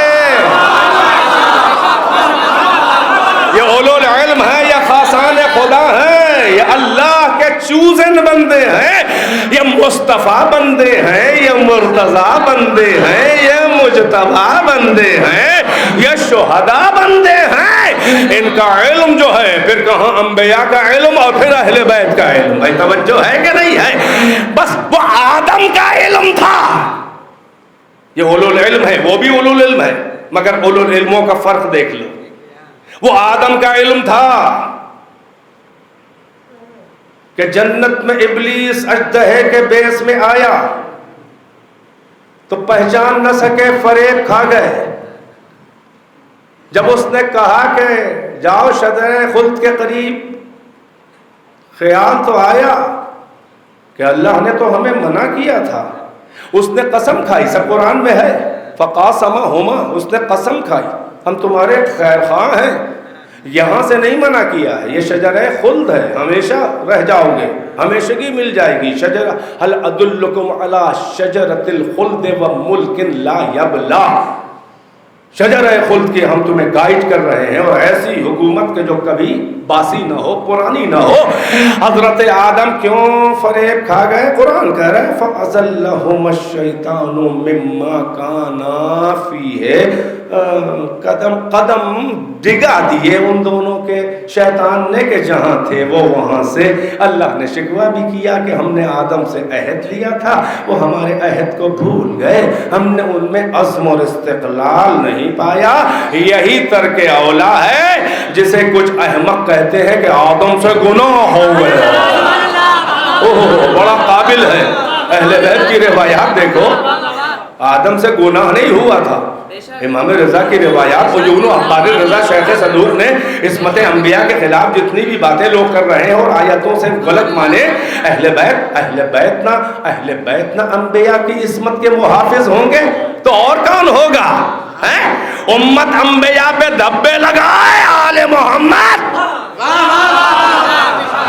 یہ اولو العلم ہے، یہ خاصان خدا ہے، یہ اللہ کے چوزن بندے ہیں، یہ مصطفیٰ بندے ہیں، یہ مرتضیٰ بندے ہیں، یہ مجتبیٰ بندے ہیں، یہ شہداء بندے ہیں. ان کا علم جو ہے پھر کہاں انبیاء کا علم اور پھر اہل بیت کا علم. بھائی توجہ ہے کہ نہیں ہے؟ بس وہ آدم کا علم تھا. یہ اولو العلم ہے، وہ بھی اولو العلم ہے، مگر اولو العلموں کا فرق دیکھ لو. وہ آدم کا علم تھا کہ جنت میں ابلیس اژدہے کے بیس میں آیا تو پہچان نہ سکے، فریب کھا گئے۔ جب اس نے کہا کہ جاؤ شجرہ خلد کے قریب، خیال تو آیا کہ اللہ نے تو ہمیں منع کیا تھا۔ اس نے قسم کھائی، سب قرآن میں ہے، فقاسمہما، اس نے قسم کھائی ہم تمہارے خیر خواہ ہیں، یہاں سے نہیں منع کیا ہے، یہ شجرہ خلد ہے، ہمیشہ رہ جاؤ گے، ہمیشگی مل جائے گی۔ شجرہ هل ادلکم علی شجرۃ الخلد وملک لا یبلی، شجرہ خلد کی ہم تمہیں گائیڈ کر رہے ہیں، اور ایسی حکومت کے جو کبھی باسی نہ ہو، پرانی نہ ہو۔ حضرت آدم کیوں فریب کھا گئے؟ قرآن کہہ رہا ہے فَأَزَلَّهُمَ الشَّيْطَانُ مِمَّا كَانَا فِيهِ، قدم ڈگا دیے ان دونوں کے شیطان نے کہ جہاں تھے وہ وہاں سے۔ اللہ نے شکوہ بھی کیا کہ ہم نے آدم سے عہد لیا تھا، وہ ہمارے عہد کو بھول گئے، ہم نے ان میں عزم اور استقلال نہیں پایا۔ یہی ترک اولا ہے جسے کچھ احمق کہتے ہیں کہ آدم سے گناہ ہو گئے۔ بڑا قابل ہے، اہل بیت کی روایات دیکھو، آدم سے گناہ نہیں ہوا تھا۔ امام رضا کی روایات، عیون و اخبار رضا شیخ صدوق نے عصمت انبیاء کے خلاف جتنی بھی باتیں لوگ کر رہے ہیں اور آیتوں سے غلط مانے، اہل بیت نہ انبیاء کی عصمت کے محافظ ہوں گے تو اور کون ہوگا؟ امت انبیاء پہ دھبے لگائے، آل محمد،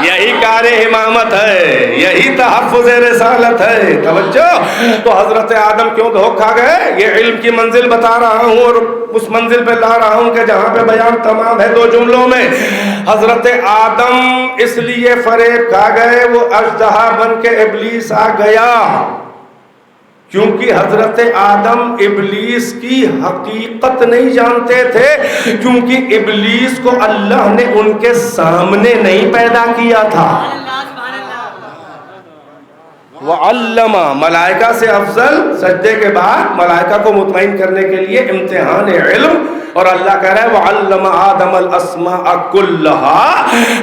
یہی کار امامت ہے، یہی تحفظ رسالت ہے۔ توجہ، تو حضرت آدم کیوں دھوکا گئے؟ یہ علم کی منزل بتا رہا ہوں اور اس منزل پہ لا رہا ہوں کہ جہاں پہ بیان تمام ہے دو جملوں میں۔ حضرت آدم اس لیے فریب کھا گئے، وہ اژدہا بن کے ابلیس آ گیا، کیونکہ حضرت آدم ابلیس کی حقیقت نہیں جانتے تھے، کیونکہ ابلیس کو اللہ نے ان کے سامنے نہیں پیدا کیا تھا۔ وَعَلَّمَ، ملائکہ سے افضل، سجدے کے بعد ملائکہ کو مطمئن کرنے کے لیے امتحان علم، اور اللہ کہہ رہا ہے وَعَلَّمَ آدَمَ الْأَسْمَاءَ كُلَّهَا،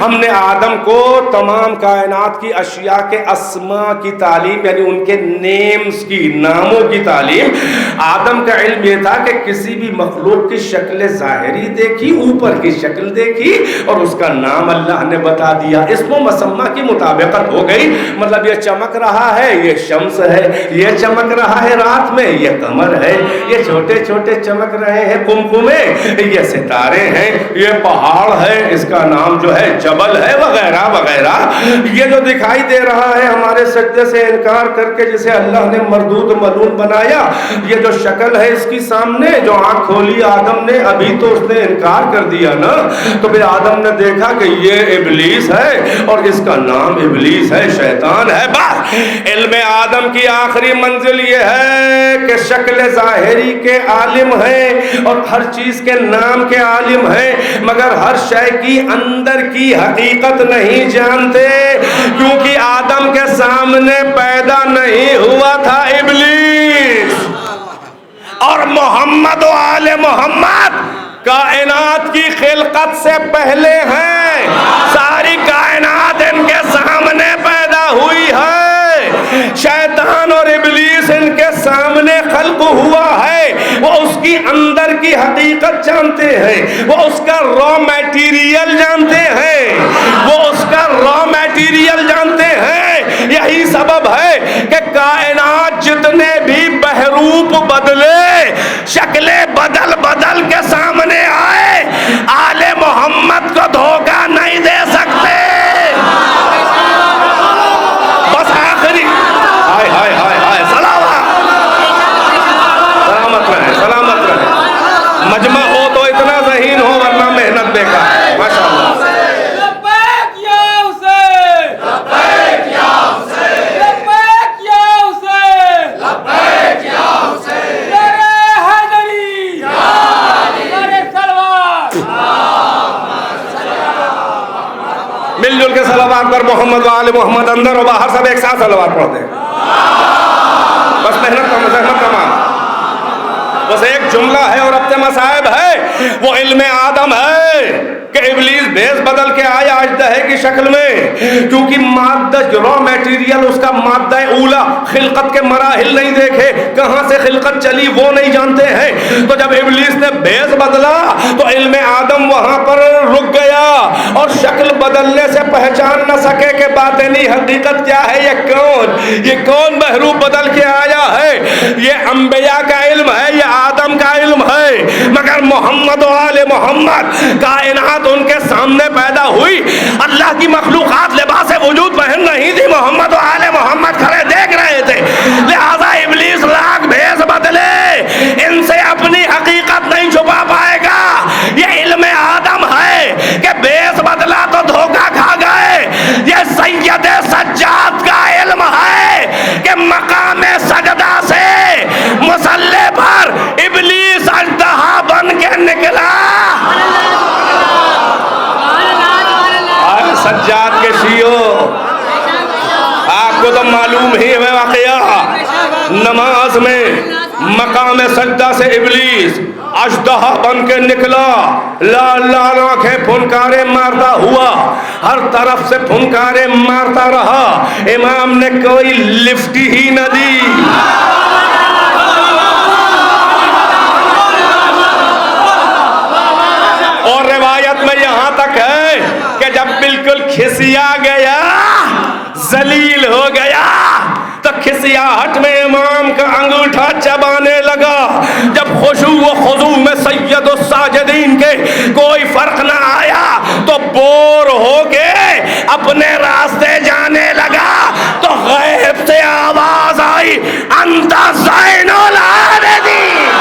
ہم نے آدم کو تمام کائنات کی اشیاء کے اسماء کی تعلیم، یعنی ان کے نیمز کی، ناموں کی تعلیم۔ آدم کا علم یہ تھا کہ کسی بھی مخلوق کی شکل ظاہری دیکھی، اوپر کی شکل دیکھی اور اس کا نام اللہ نے بتا دیا، اسم و مسمہ کی مطابقت ہو گئی۔ مطلب یہ چمک رہا ہے یہ شمس ہے، یہ چمک رہا ہے رات میں یہ قمر ہے، یہ چھوٹے چھوٹے چمک رہے ہیں قمقمے یہ ستارے ہیں، یہ پہاڑ ہے اس کا نام جو ہے جبل ہے، وغیرہ وغیرہ۔ یہ جو دکھائی دے رہا ہے ہمارے سجدے سے انکار کر کے جسے اللہ نے مردود ملعون بنایا، یہ جو شکل ہے اس کی سامنے جو آنکھ کھولی آدم نے، ابھی تو اس نے انکار کر دیا نا، تو پھر آدم نے دیکھا کہ یہ ابلیس ہے اور اس کا نام ابلیس ہے، شیطان ہے۔ بس علم آدم کی آخری منزل یہ ہے کہ شکل ظاہری کے عالم ہیں اور ہر چیز کے نام کے عالم ہیں، مگر ہر شے کی اندر کی حقیقت نہیں جانتے، کیونکہ آدم کے سامنے پیدا نہیں ہوا تھا ابلیس، اور محمد و آل محمد کائنات کی خلقت سے پہلے ہیں، ساری کائنات ان کے سامنے پیدا ہوئی ہے، شیطان اور ابلیس ان کے سامنے خلق ہوا ہے، وہ اس کی اندر کی حقیقت جانتے ہیں، وہ اس کا را میٹیریل جانتے ہیں، وہ اس کا را میٹیریل جانتے ہیں۔ یہی سبب ہے کہ کائنات جتنے بھی بحروپ بدلے، شکلیں بدل بدل کے سامنے آئے، آل محمد کو دھوکہ نہیں دے سکتے۔ بس آخری ہائے ہائے ہائے ہائے سلامت رہے، سلامت رہے، مجمع ہو تو اتنا ذہین ہو ورنہ محنت بیکار ہے۔ ماشاءاللہ، لبیک یا حسین، لبیک یا حسین، لبیک یا حسین، لبیک یا حسین، نعرہ حیدری، نعرہ سلوات، مل جل کے صلوات پر محمد و آل محمد، اندر و باہر سب ایک ساتھ صلوات پڑھتے ہیں۔ بس محنت تمام، بس ایک جملہ ہے اور اپنے مصائب ہے، وہ علم آدم ہے کہ ابلیس بھیس بدل کے آیا اژدہے کی شکل میں، کیونکہ مادہ را میٹیریل اس کا مادہ اولا خلقت کے مراحل نہیں دیکھے، کہاں سے خلقت چلی وہ نہیں جانتے ہیں، تو جب ابلیس نے بھیس بدلا تو علم آدم وہاں پر رک گیا اور شکل بدلنے سے پہچان نہ سکے کہ باطنی حقیقت کیا ہے، یہ کون محروب بدل کے آیا ہے، یہ انبیاء کا علم ہے، یہ آدم کا علم ہے، مگر محمد و آل محمد کائنات ان کے سامنے پیدا ہوئی، اللہ کی مخلوقات لباس وجود پہن رہی تھی، محمد و آل محمد کھڑے دیکھ رہے تھے، لہذا ابلیس لاکھ بھیس بدلے ان سے اپنی حقیقت نہیں چھپا پائے گا، یہ علم آدم ہے کہ بھیس بدلا تو دھوکہ کھا گئے، یہ سید سجاد کا علم ہے کہ مقام سجدہ سے مصلی پر ابلیس اژدہا بن کے نکلا۔ سجاد کے شیعوں، آپ کو تو معلوم ہی ہے واقعہ، نماز میں مقام سجدہ سے ابلیس اژدہا بن کے نکلا، لال لال آنکھیں پھنکارے مارتا ہوا ہر طرف سے پھنکارے مارتا رہا، امام نے کوئی لفٹ ہی نہ دی۔ اور روایت میں یہاں تک ہے کہ جب بالکل کھسیا گیا، ذلیل ہو گیا، تو کھسیاہٹ میں امام کا انگوٹھا چبانے لگا، جب خشوع و خضوع میں سید الساجدین کے کوئی فرق نہ آیا تو بور ہو کے اپنے راستے جانے لگا، تو غیب سے آواز آئی، انت زین العابدین۔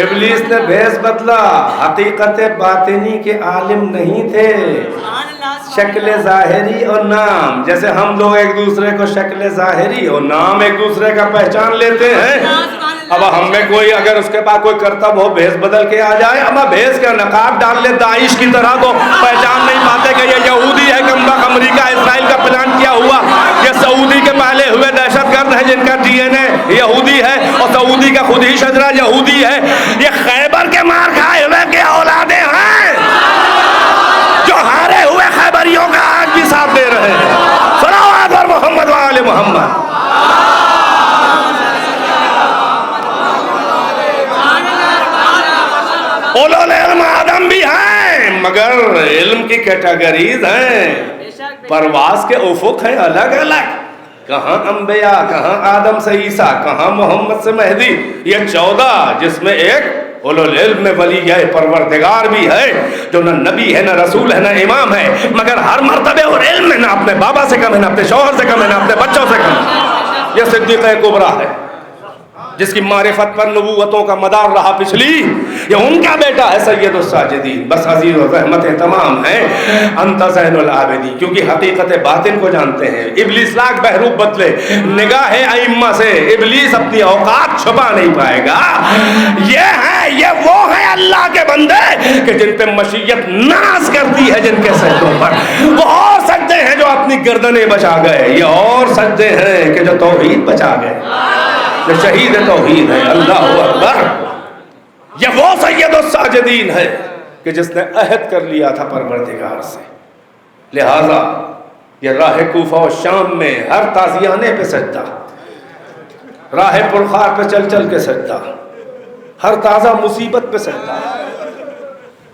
ابلیس نے بھیس بدلا، حقیقت باطنی کے عالم نہیں تھے، شکل ظاہری اور نام، جیسے ہم لوگ ایک دوسرے کو شکل ظاہری اور نام ایک دوسرے کا پہچان لیتے ہیں، اب ہم میں کوئی اگر اس کے پاس کوئی کرتب ہو بھیس بدل کے آ جائے، اب بھیس کا نقاب ڈال لے داعش کی طرح، تو پہچان نہیں پاتے کہ یہ یہودی ہے، کمبخت امریکہ اسرائیل کا پلان کیا ہوا، یہ سعودی کے پالے ہوئے دہشت گرد ہیں جن کا ڈی این اے یہودی ہے اور سعودی کا خود ہی شجرہ یہودی ہے، یہ خیبر کے مار کھائے ہوئے کے اولادیں ہیں جو ہارے ہوئے خیبریوں کا آج بھی ساتھ دے رہے ہیں۔ صلوات اور محمد و آل محمد۔ اولو العلم آدم بھی ہیں مگر علم کی کیٹیگریز ہیں، پرواز کے افق ہیں الگ الگ، کہاں انبیاء، کہاں آدم سے عیسیٰ، کہاں محمد سے مہدی، یہ 14 جس میں ایک اولو العلم میں ولی ہے، پروردگار بھی ہے، جو نہ نبی ہے نہ رسول ہے نہ امام ہے، مگر ہر مرتبے اور علم میں نہ اپنے بابا سے کم ہے، نہ اپنے شوہر سے کم ہے، نہ اپنے بچوں سے کم ہے، یہ صدیقہ کبریٰ ہے جس کی معرفت پر نبوتوں کا مدار رہا پچھلی، یہ ان کا بیٹا ہے سید الساجدین۔ بس عزیز و رحمتیں تمام ہیں، انت زین العابدین، کیونکہ حقیقت باطن کو جانتے ہیں۔ ابلیس لاکھ بہروپ بدلے، نگاہ ائمہ سے ابلیس اپنی اوقات چھپا نہیں پائے گا۔ یہ وہ ہیں اللہ کے بندے کہ جن پہ مشیت ناز کرتی ہے، جن کے سجدوں پر وہ اور سجدے ہیں جو اپنی گردنیں بچا گئے، یہ اور سجدے ہیں کہ جو توحید بچا گئے، جو شہید توحید ہے۔ اللہ اکبر۔ یہ وہ سید الساجدین ہے کہ جس نے عہد کر لیا تھا پروردگار سے، لہذا یہ راہ کوفہ و شام میں ہر تازیانے پہ سجدہ، راہ پرخار پہ چل چل کے سجدہ، ہر تازہ مصیبت پہ سجدہ،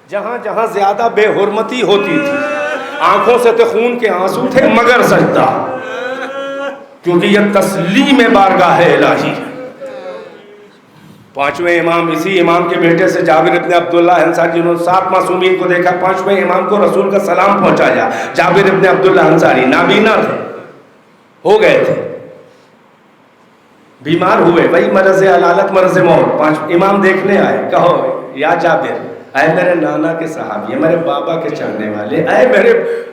جہاں جہاں زیادہ بے حرمتی ہوتی تھی آنکھوں سے تو خون کے آنسو تھے مگر سجدہ، کیونکہ یہ تسلیم بارگاہ الہی ہے۔ پانچویں امام اسی امام کے بیٹے سے جابر ابن عبداللہ انصاری، جنہوں نے 7 معصومین کو دیکھا، پانچویں امام کو رسول کا سلام پہنچایا۔ جابر ابن عبداللہ انصاری نابینا تھے، ہو گئے تھے، بیمار ہوئے، وہی مرض علالت مرض موت، 5 امام دیکھنے آئے، کہو یا جابر، اے میرے نانا کے صحابی، میرے بابا کے چاہنے والے،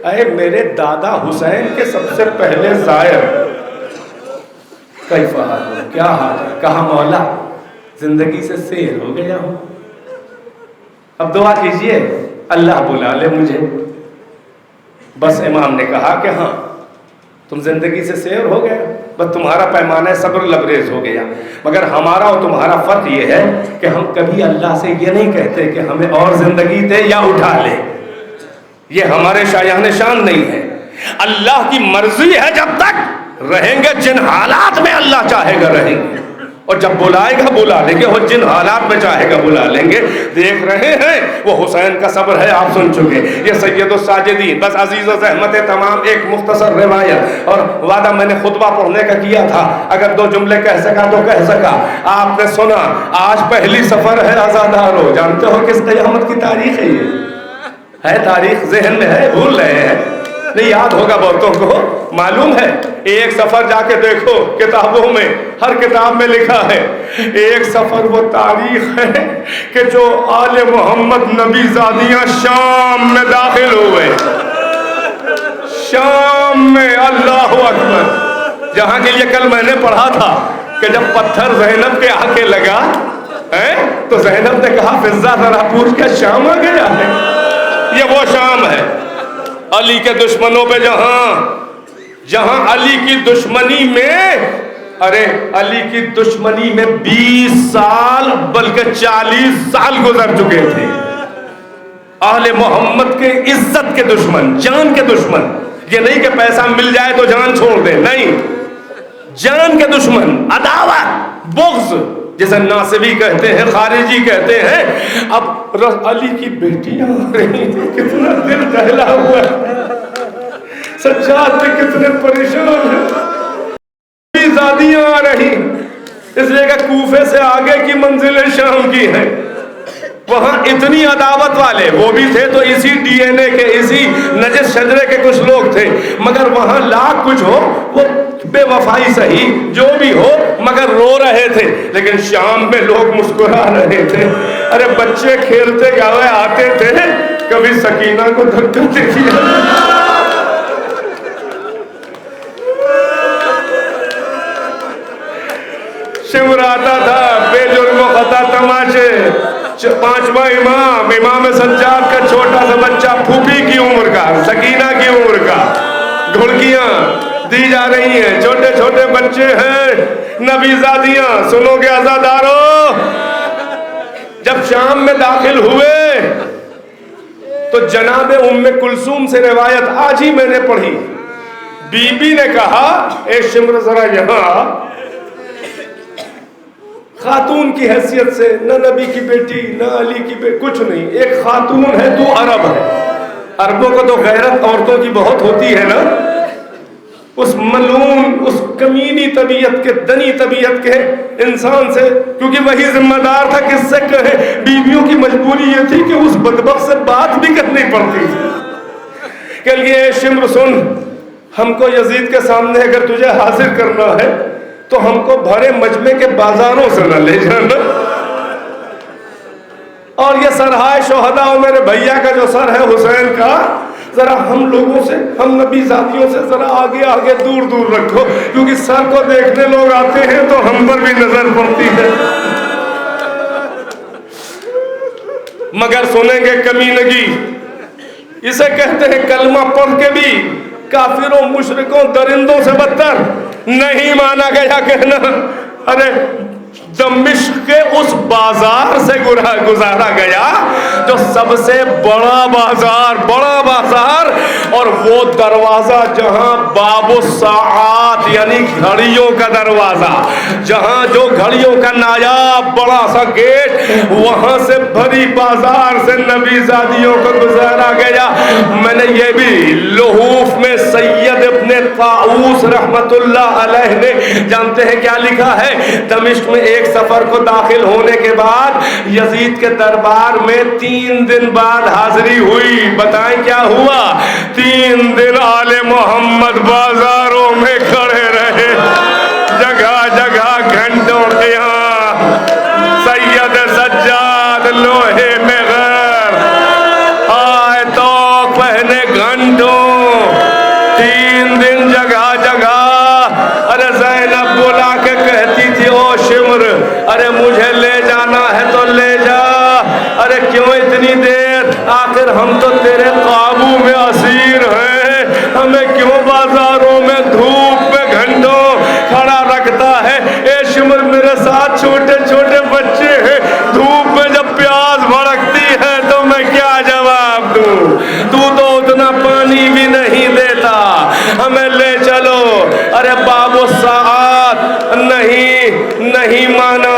اے میرے دادا حسین کے سب سے پہلے زائر، کیف حال، کیا حال ہے؟ کہا مولا زندگی سے سیر ہو گیا ہوں، اب دعا کیجئے اللہ بلا لے مجھے۔ بس امام نے کہا کہ ہاں تم زندگی سے سیر ہو گئے، بس تمہارا پیمانہ صبر لبریز ہو گیا، مگر ہمارا اور تمہارا فرق یہ ہے کہ ہم کبھی اللہ سے یہ نہیں کہتے کہ ہمیں اور زندگی دے یا اٹھا لے، یہ ہمارے شایان شان نہیں ہے۔ اللہ کی مرضی ہے، جب تک رہیں گے جن حالات میں اللہ چاہے گا رہیں گے، اور جب بلائے گا بلا لیں گے، اور جن حالات میں چاہے گا بلا لیں گے۔ دیکھ رہے ہیں وہ حسین کا صبر ہے، آپ سن چکے، یہ سید الساجدین۔ بس عزیز و زحمت تمام ایک مختصر روایت، اور وعدہ میں نے خطبہ پڑھنے کا کیا تھا، اگر 2 جملے کہہ سکا تو کہہ سکا۔ آپ نے سنا آج پہلی سفر ہے عزادارو، جانتے ہو کس قیامت کی تاریخ ہے؟ یہ ہے تاریخ ذہن میں ہے، بھول رہے ہیں؟ نہیں یاد ہوگا بہتوں کو، معلوم ہے۔ ایک سفر جا کے دیکھو کتابوں میں، ہر کتاب میں لکھا ہے، ایک سفر وہ تاریخ ہے کہ جو آل محمد نبی زادیاں شام میں داخل ہوئے، شام میں، اللہ اکبر، جہاں کے لیے کل میں نے پڑھا تھا کہ جب پتھر زینب کے آ کے لگا تو زینب نے کہا فضہ ذرا پوچھ کے شام آ گیا ہے، یہ وہ شام ہے۔ علی کے دشمنوں پہ جہاں علی کی دشمنی میں، ارے علی کی دشمنی میں 20 سال بلکہ 40 سال گزر چکے تھے، اہل محمد کے عزت کے دشمن، جان کے دشمن، یہ نہیں کہ پیسہ مل جائے تو جان چھوڑ دیں، نہیں، جان کے دشمن، عداوت، بغض، جسے ناصبی کہتے ہیں، خارجی کہتے ہیں۔ اب علی کی بیٹیاں آ رہی ہیں، کتنا دل دہلا ہوا ہے، سجاد میں کتنے پریشان ہیں، زادیاں آ رہی، اس لیے کہ کوفے سے آگے کی منزل شام کی ہے، وہاں اتنی عداوت والے وہ بھی تھے تو اسی ڈی این اے کے، اسی نجس شجرے کے کچھ لوگ تھے، مگر وہاں لاکھ کچھ ہو، وہ بے وفائی صحیح جو بھی ہو مگر رو رہے تھے، لیکن شام میں لوگ مسکرا رہے تھے۔ ارے بچے کھیلتے گاوے آتے تھے، کبھی سکینہ کو دھکا دے دیا، شمر آتا تھا، بے جرم و خطا تماشے۔ 5واں امام سجاد کا چھوٹا سا بچہ، پھوپھی کی عمر کا، سکینہ کی عمر کا، گھڑکیاں دی جا رہی ہیں، چھوٹے چھوٹے بچے ہیں، نبی زادیاں۔ سنو گے عزادارو، جب شام میں داخل ہوئے تو جناب ام کلثوم سے روایت آج ہی میں نے پڑھی، بی بی نے کہا اے شمر ذرا یہاں، خاتون کی حیثیت سے، نہ نبی کی بیٹی نہ علی کی بیٹی، کچھ نہیں، ایک خاتون ہے، تو عرب ہے، عربوں کو تو غیرت عورتوں کی بہت ہوتی ہے نا، اس ملعون، اس کمینی طبیعت کے، دنی طبیعت کے انسان سے، کیونکہ وہی ذمہ دار تھا، کس سے کہے، بیویوں کی مجبوری یہ تھی کہ اس بدبخت سے بات بھی کرنی پڑتی تھی کہ لیے شمر سن، ہم کو یزید کے سامنے اگر تجھے حاضر کرنا ہے تو ہم کو بھرے مجمع کے بازاروں سے نہ لے جانا، اور یہ سرہائے شہداء اور میرے بھیا کا جو سر ہے حسین کا، ذرا ہم لوگوں سے، ہم نبی ذاتیوں سے ذرا آگے آگے دور دور رکھو، کیونکہ سر کو دیکھنے لوگ آتے ہیں تو ہم پر بھی نظر پڑتی ہے۔ مگر سنیں گے کمینگی، اسے کہتے ہیں کلمہ پڑھ کے بھی کافروں، مشرکوں، درندوں سے بدتر۔ نہیں مانا گیا کہنا، ارے دمشق کے اس بازار سے گزارا گیا جو سب سے بڑا بازار اور وہ دروازہ جہاں باب الساعات یعنی گھڑیوں کا دروازہ، جہاں جو گھڑیوں کا نایاب بڑا سا گیٹ، وہاں سے بھری بازار سے نبی زادیوں کو گزارا گیا۔ میں نے یہ بھی لحوف میں سید ابن طاؤس رحمت اللہ علیہ نے جانتے ہیں کیا لکھا ہے؟ دمشق میں ایک سفر کو داخل ہونے کے بعد یزید کے دربار میں 3 دن بعد حاضری ہوئی۔ بتائیں کیا ہوا؟ 3 دن آل محمد بازاروں میں کھڑے رہے، جگہ جگہ گھنٹوں قیام، سید سجاد لوہے میں غیر آئے تو پہنے گھنٹوں، 3 دن جگہ جگہ۔ ارے زینب بلا کے کہتی تھی او شمر، ارے مجھے لے جانا ہے تو لے جا، ارے کیوں اتنی دیر، آخر ہم تو تیرے قابو میں اسیر ہیں، ہمیں کیوں بازاروں میں دھوپ میں گھنٹوں کھڑا رکھتا ہے؟ اے شمر میرے ساتھ چھوٹے چھوٹے بچے ہیں، دھوپ میں جب پیاس بھڑکتی ہے تو میں کیا جواب دوں؟ تو اتنا پانی بھی نہیں دیتا، ہمیں لے چلو۔ ارے باب الساعات نہیں مانا۔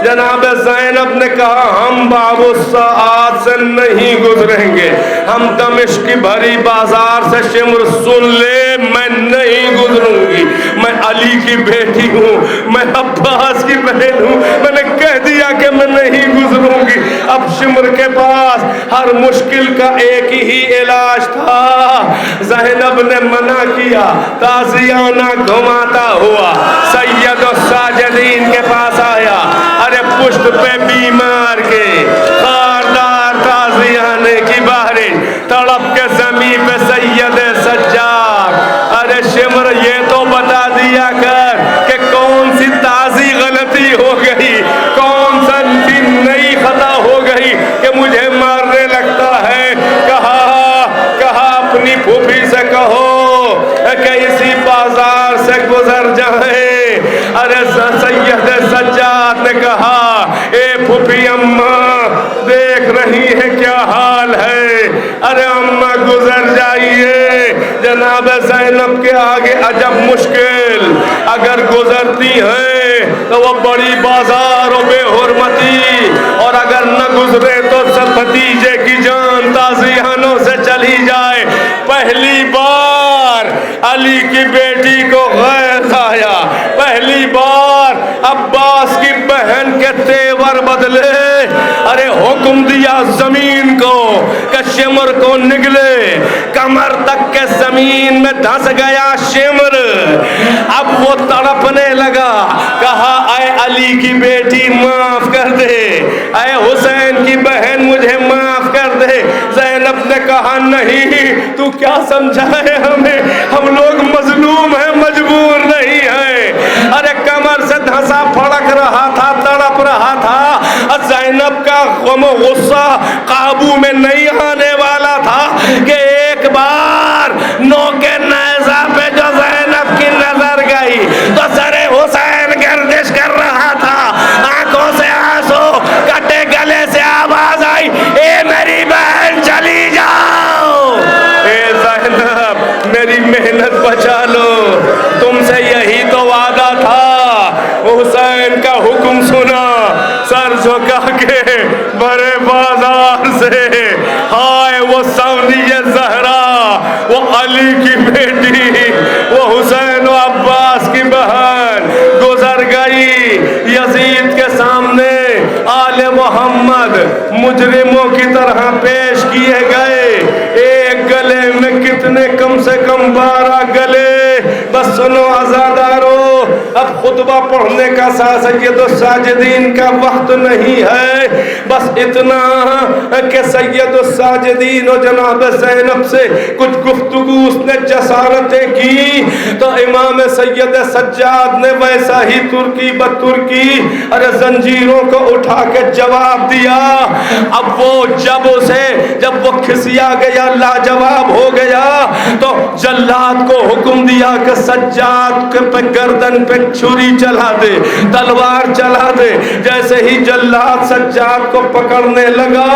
جناب زینب نے کہا ہم باب الساعات سے نہیں گزریں گے، ہم دمشق کی بھری بازار سے، شمر سن لے میں نہیں گزروں گی، میں علی کی بیٹی ہوں، میں عباس کی بہن ہوں، میں نے کہہ دیا کہ میں نہیں گزروں گی۔ اب شمر کے پاس ہر مشکل کا ایک ہی علاج تھا۔ زینب نے منع کیا، تازیانہ گھماتا ہوا سید الساجدین کے پاس آیا، ارے پشت پہ بیمار کے خاردار تازیانے کی بارش، تڑپ کے زمین پہ سید سجاد، ارے شمر یہ تو بتا دیا کر کہ کون سی تازی غلطی ہو گئی، کون سا نئی خطا ہو گئی کہ مجھے مارنے لگتا ہے۔ کہا اپنی پھوپھی سے کہو کہ اسی بازار سے گزر جائیں۔ ارے سید سجاد نے کہا اے پھوپھی اماں دیکھ رہی ہے کیا حال ہے، ارے اماں گزر جائیے۔ جناب زینب کے آگے عجب مشکل، اگر گزرتی ہیں تو وہ بڑی بازار و بے حرمتی، اور اگر نہ گزرے تو سب بھتیجے کی جان تازیانوں سے چلی جائے۔ پہلی بار علی کی بیٹی کو غیر آیا، پہلی بار عباس کی بہن کے تیور بدلے۔ ارے حکم دیا زمین کو کہ شمر کو نگلے، کمر تک کے زمین میں دھس گیا شمر۔ اب وہ تڑپنے لگا، کہا اے علی کی بیٹی معاف کر دے، اے حسین کی بہن مجھے معاف کر دے۔ زینب نے کہا نہیں، تو کیا سمجھا ہے ہمیں، ہم لوگ مظلوم ہیں، مجبور نہیں ہیں۔ ارے کمر سے دھنسا پھڑک رہا تھا، تڑپ رہا تھا، زینب کا غم و غصہ قابو میں نہیں آنے والا تھا کہ ایک بار نوکے نیزہ پہ جو زینب کی نظر گئی تو سر حسین گردش کر رہا تھا، آنکھوں سے آنسو، کٹے گلے سے آواز آئی اے میری بہن چلی جاؤ، اے زینب میری محنت بچا لو، تم سے یہی تو وعدہ تھا۔ حسین کا حکم سنا، سر جھکا کے بڑے بازار سے، ہائے وہ سونیہ زہرا، وہ علی کی بیٹی، وہ حسین و عباس کی بہن گزر گئی۔ یزید کے سامنے آل محمد مجرموں کی طرح پیش کیے گئے، ایک گلے میں کتنے، کم سے کم 12 گلے۔ بس سنو عزادارو، اب خطبہ پڑھنے کا سید الساجدین کا وقت نہیں ہے، بس اتنا کہ سید الساجدین و جناب زینب سے کچھ گفتگو اس نے جسارتیں کی تو امام سید سجاد نے ویسا ہی ترکی بترکی ارے زنجیروں کو اٹھا کے جواب دیا۔ اب وہ جب وہ کھسیا گیا، لاجواب ہو گیا، تو جلاد کو حکم دیا کہ سجاد کے گردن پہ چھری چلا دے، تلوار چلا دے۔ جیسے ہی جلاد سجاد کو پکڑنے لگا،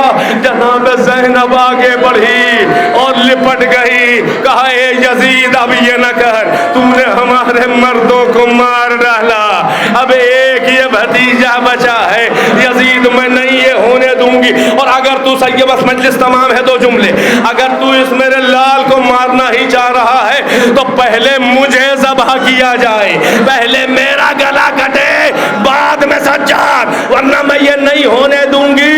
جناب زینب آگے بڑھی اور لپٹ گئی، کہا اے یزید اب یہ نہ کر، تم نے ہمارے مردوں کو مار ڈالا، اب ایک یہ بھتیجا بچا ہے، یزید میں نہیں یہ ہونے دوں گی، اور اگر تو صحیح بس مجلس تمام ہے، دو جملے، اگر تو اس میرے لال کو مارنا ہی چاہ رہا ہے تو پہلے مجھے ذبح کیا جائے، پہلے میرا گلا کٹے بعد میں سجاد، ورنہ میں یہ نہیں ہونے دوں گی۔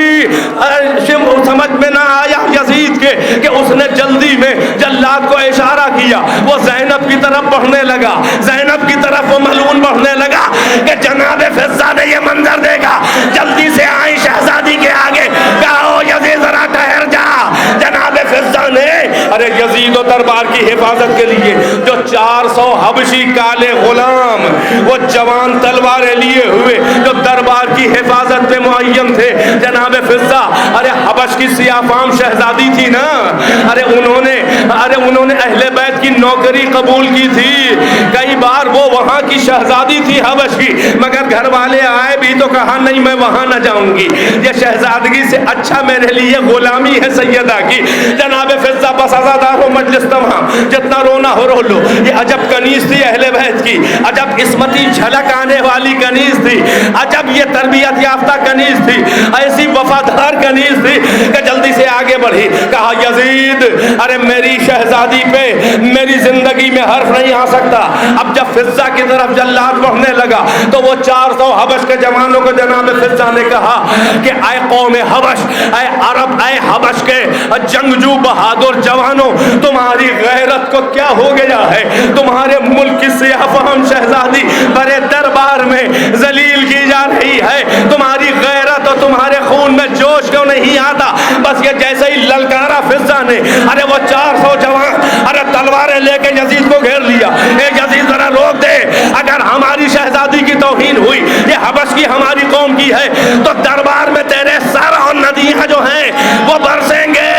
سمجھ میں نہ آیا یزید کے کہ اس نے جلدی میں جلاد کو اشارہ کیا، وہ زینب کی طرف بڑھنے لگا، زینب کی طرف وہ ملعون بڑھنے لگا کہ جناب فضہ نے یہ منظر دیکھا، جلدی سے آئی شہزادی کے آگے، کہا او یزید ذرا ٹھہر جا۔ جناب فضہ نے ارے یزید و دربار کی حفاظت کے لیے جو 400 حبشی کالے غلام، وہ جوان تلواریں لیے ہوئے جو دربار کی حفاظت پہ معین تھے، جناب فضہ ارے حبش کی سیاہ فام شہزادی تھی نا، ارے انہوں نے اہل بیت کی نوکری قبول کی تھی، کئی بار وہ وہاں کی شہزادی تھی حبش کی، مگر گھر والے آئے بھی تو کہا نہیں میں وہاں نہ جاؤں گی، یہ شہزادگی سے اچھا میرے لیے غلامی ہے سیدہ کی۔ جناب فضہ بس آزادار ہو مجلس تمام، جتنا رونا ہو رو لو، یہ عجب کنیز تھی اہل بیت کی، عجب عصمتی جھلک آنے والی کنیز تھی، عجب یہ تربیت یافتہ کنیز تھی، ایسی وفادار کنیز تھی کہ جلدی سے آگے بڑھی، کہا یزید ارے میری شہزادی پہ میری زندگی میں حرف نہیں آ سکتا۔ اب جب فضہ کی طرف جلاد بڑھنے لگا تو وہ 400 حبش کے جوانوں کو جناب فضہ نے کہا کہ اے قوم حبش، اے عرب، اے حبش کے جنگجو بہادر جوانوں، تمہاری غیرت کو کیا ہو گیا ہے؟ تمہارے ملک کی سیاہ فہم شہزادی بڑے دربار میں ذلیل کی جا رہی ہے، تمہاری غیرت اور تمہارے خون میں جوش کیوں نہیں آتا؟ بس یہ جیسے ہی للکارا فضہ نے، ارے وہ 400 جوان ارے تلواریں لے کے یزید کو گھیر لیا، اے یزید ذرا روک دے، اگر ہماری شہزادی کی توہین ہوئی، یہ حبش کی ہماری قوم کی ہے، تو دربار میں تیرے سر اور ندیاں جو ہیں وہ برسیں گے۔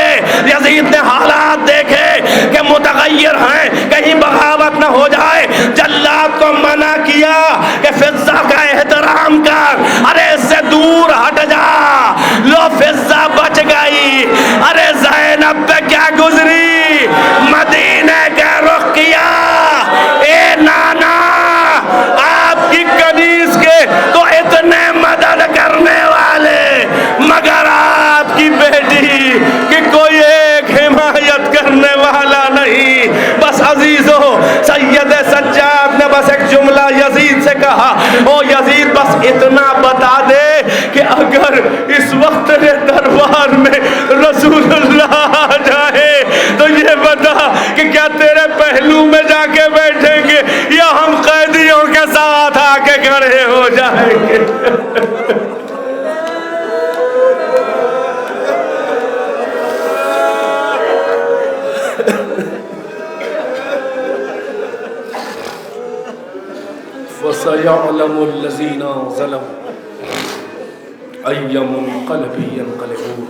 یزید نے حالات دیکھے کہ متغیر ہیں، کہیں بغاوت نہ ہو جائے، جلاد کو منع کیا کہ فضہ کا احترام کر، ارے اس سے دور ہٹ جا۔ لو فضہ بچ گئی، ارے زینب پہ کیا گزری، مدینے کا رخ کیا۔ اے نانا، آپ کی کنیز کے تو اتنے مدد کرنے والے، مگر آپ کی بیٹی کہ کوئی ایک حمایت کرنے والا نہیں۔ بس عزیزو، سید سجاد نے بس ایک جملہ یزید سے کہا، او یزید بس اتنا بتا دے کہ اگر اس وقت تیرے دربار میں رسول اللہ آ جائے تو یہ بتا کہ کیا تیرے پہلو میں جا کے بیٹھیں گے یا ہم قیدیوں کے ساتھ آ کے کھڑے ہو جائیں گے۔ وَسَيَعْلَمُ الَّذِينَ ظَلَمُوا أَيَّ مُنقَلَبٍ يَنقَلِبُونَ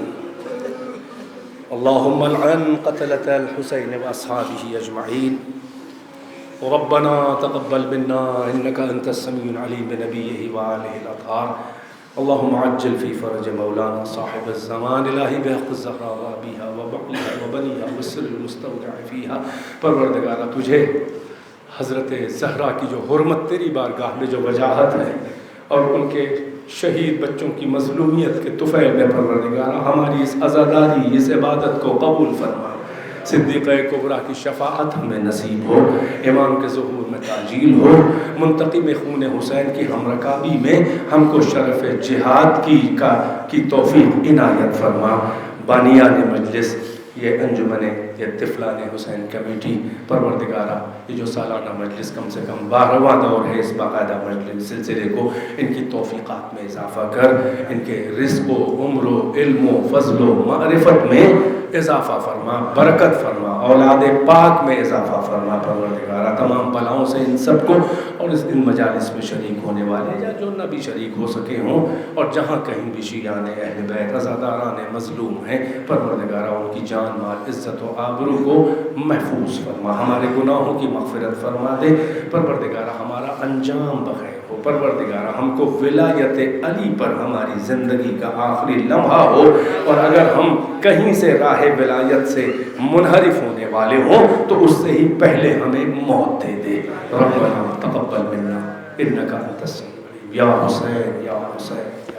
اللهم العن قتلة الحسين وأصحابه أجمعين ربنا تقبل منا إنك أنت السميع العليم بنبيه وآله الأطهار اللهم عجل في فرج مولانا صاحب الزمان الہی بحق الزہراء وابیہا وبعلیہا وبنیہا والسر المستودع فیہا۔ پروردگارہ تجھے حضرت زہرا کی جو حرمت تیری بارگاہ میں جو وجاہت ہے اور ان کے شہید بچوں کی مظلومیت کے طفیل میں پروردگارہ ہماری اس عزاداری اس عبادت کو قبول فرما، صدیقہ کبریٰ کی شفاعت ہمیں نصیب ہو، امام کے ظہور میں تعجیل ہو، منتقم خون حسین کی ہمرکابی میں ہم کو شرف جہاد کی توفیق عنایت فرما۔ بانیان مجلس یہ انجمن یہ طفلان حسین کمیٹی پروردگارہ یہ جو سالانہ مجلس کم سے کم 12واں دور ہے، اس باقاعدہ مجلس سلسلے کو ان کی توفیقات میں اضافہ کر، ان کے رزق و عمر و علم و فضل و معرفت میں اضافہ فرما، برکت فرما، اولاد پاک میں اضافہ فرما پروردگارہ۔ تمام بلاؤں سے ان سب کو اور ان مجالس میں شریک ہونے والے یا جو نہ بھی شریک ہو سکے ہوں، اور جہاں کہیں بھی شیعان اہل بیت عزاداران مظلوم ہیں پروردگارہ ان کی جان مال عزت و آبرو کو محفوظ فرما، ہمارے گناہوں کی مغفرت فرما دے۔ پروردگارہ ہمارا انجام بخیر ہو، پروردگارہ ہم کو ولایت علی پر ہماری زندگی کا آخری لمحہ ہو، اور اگر ہم کہیں سے راہ ولایت سے منحرف ہونے والے ہوں تو اس سے ہی پہلے ہمیں موت دے دے۔ ربنا تقبل منا انک انت السمیع العلیم۔ یا حسین یا حسین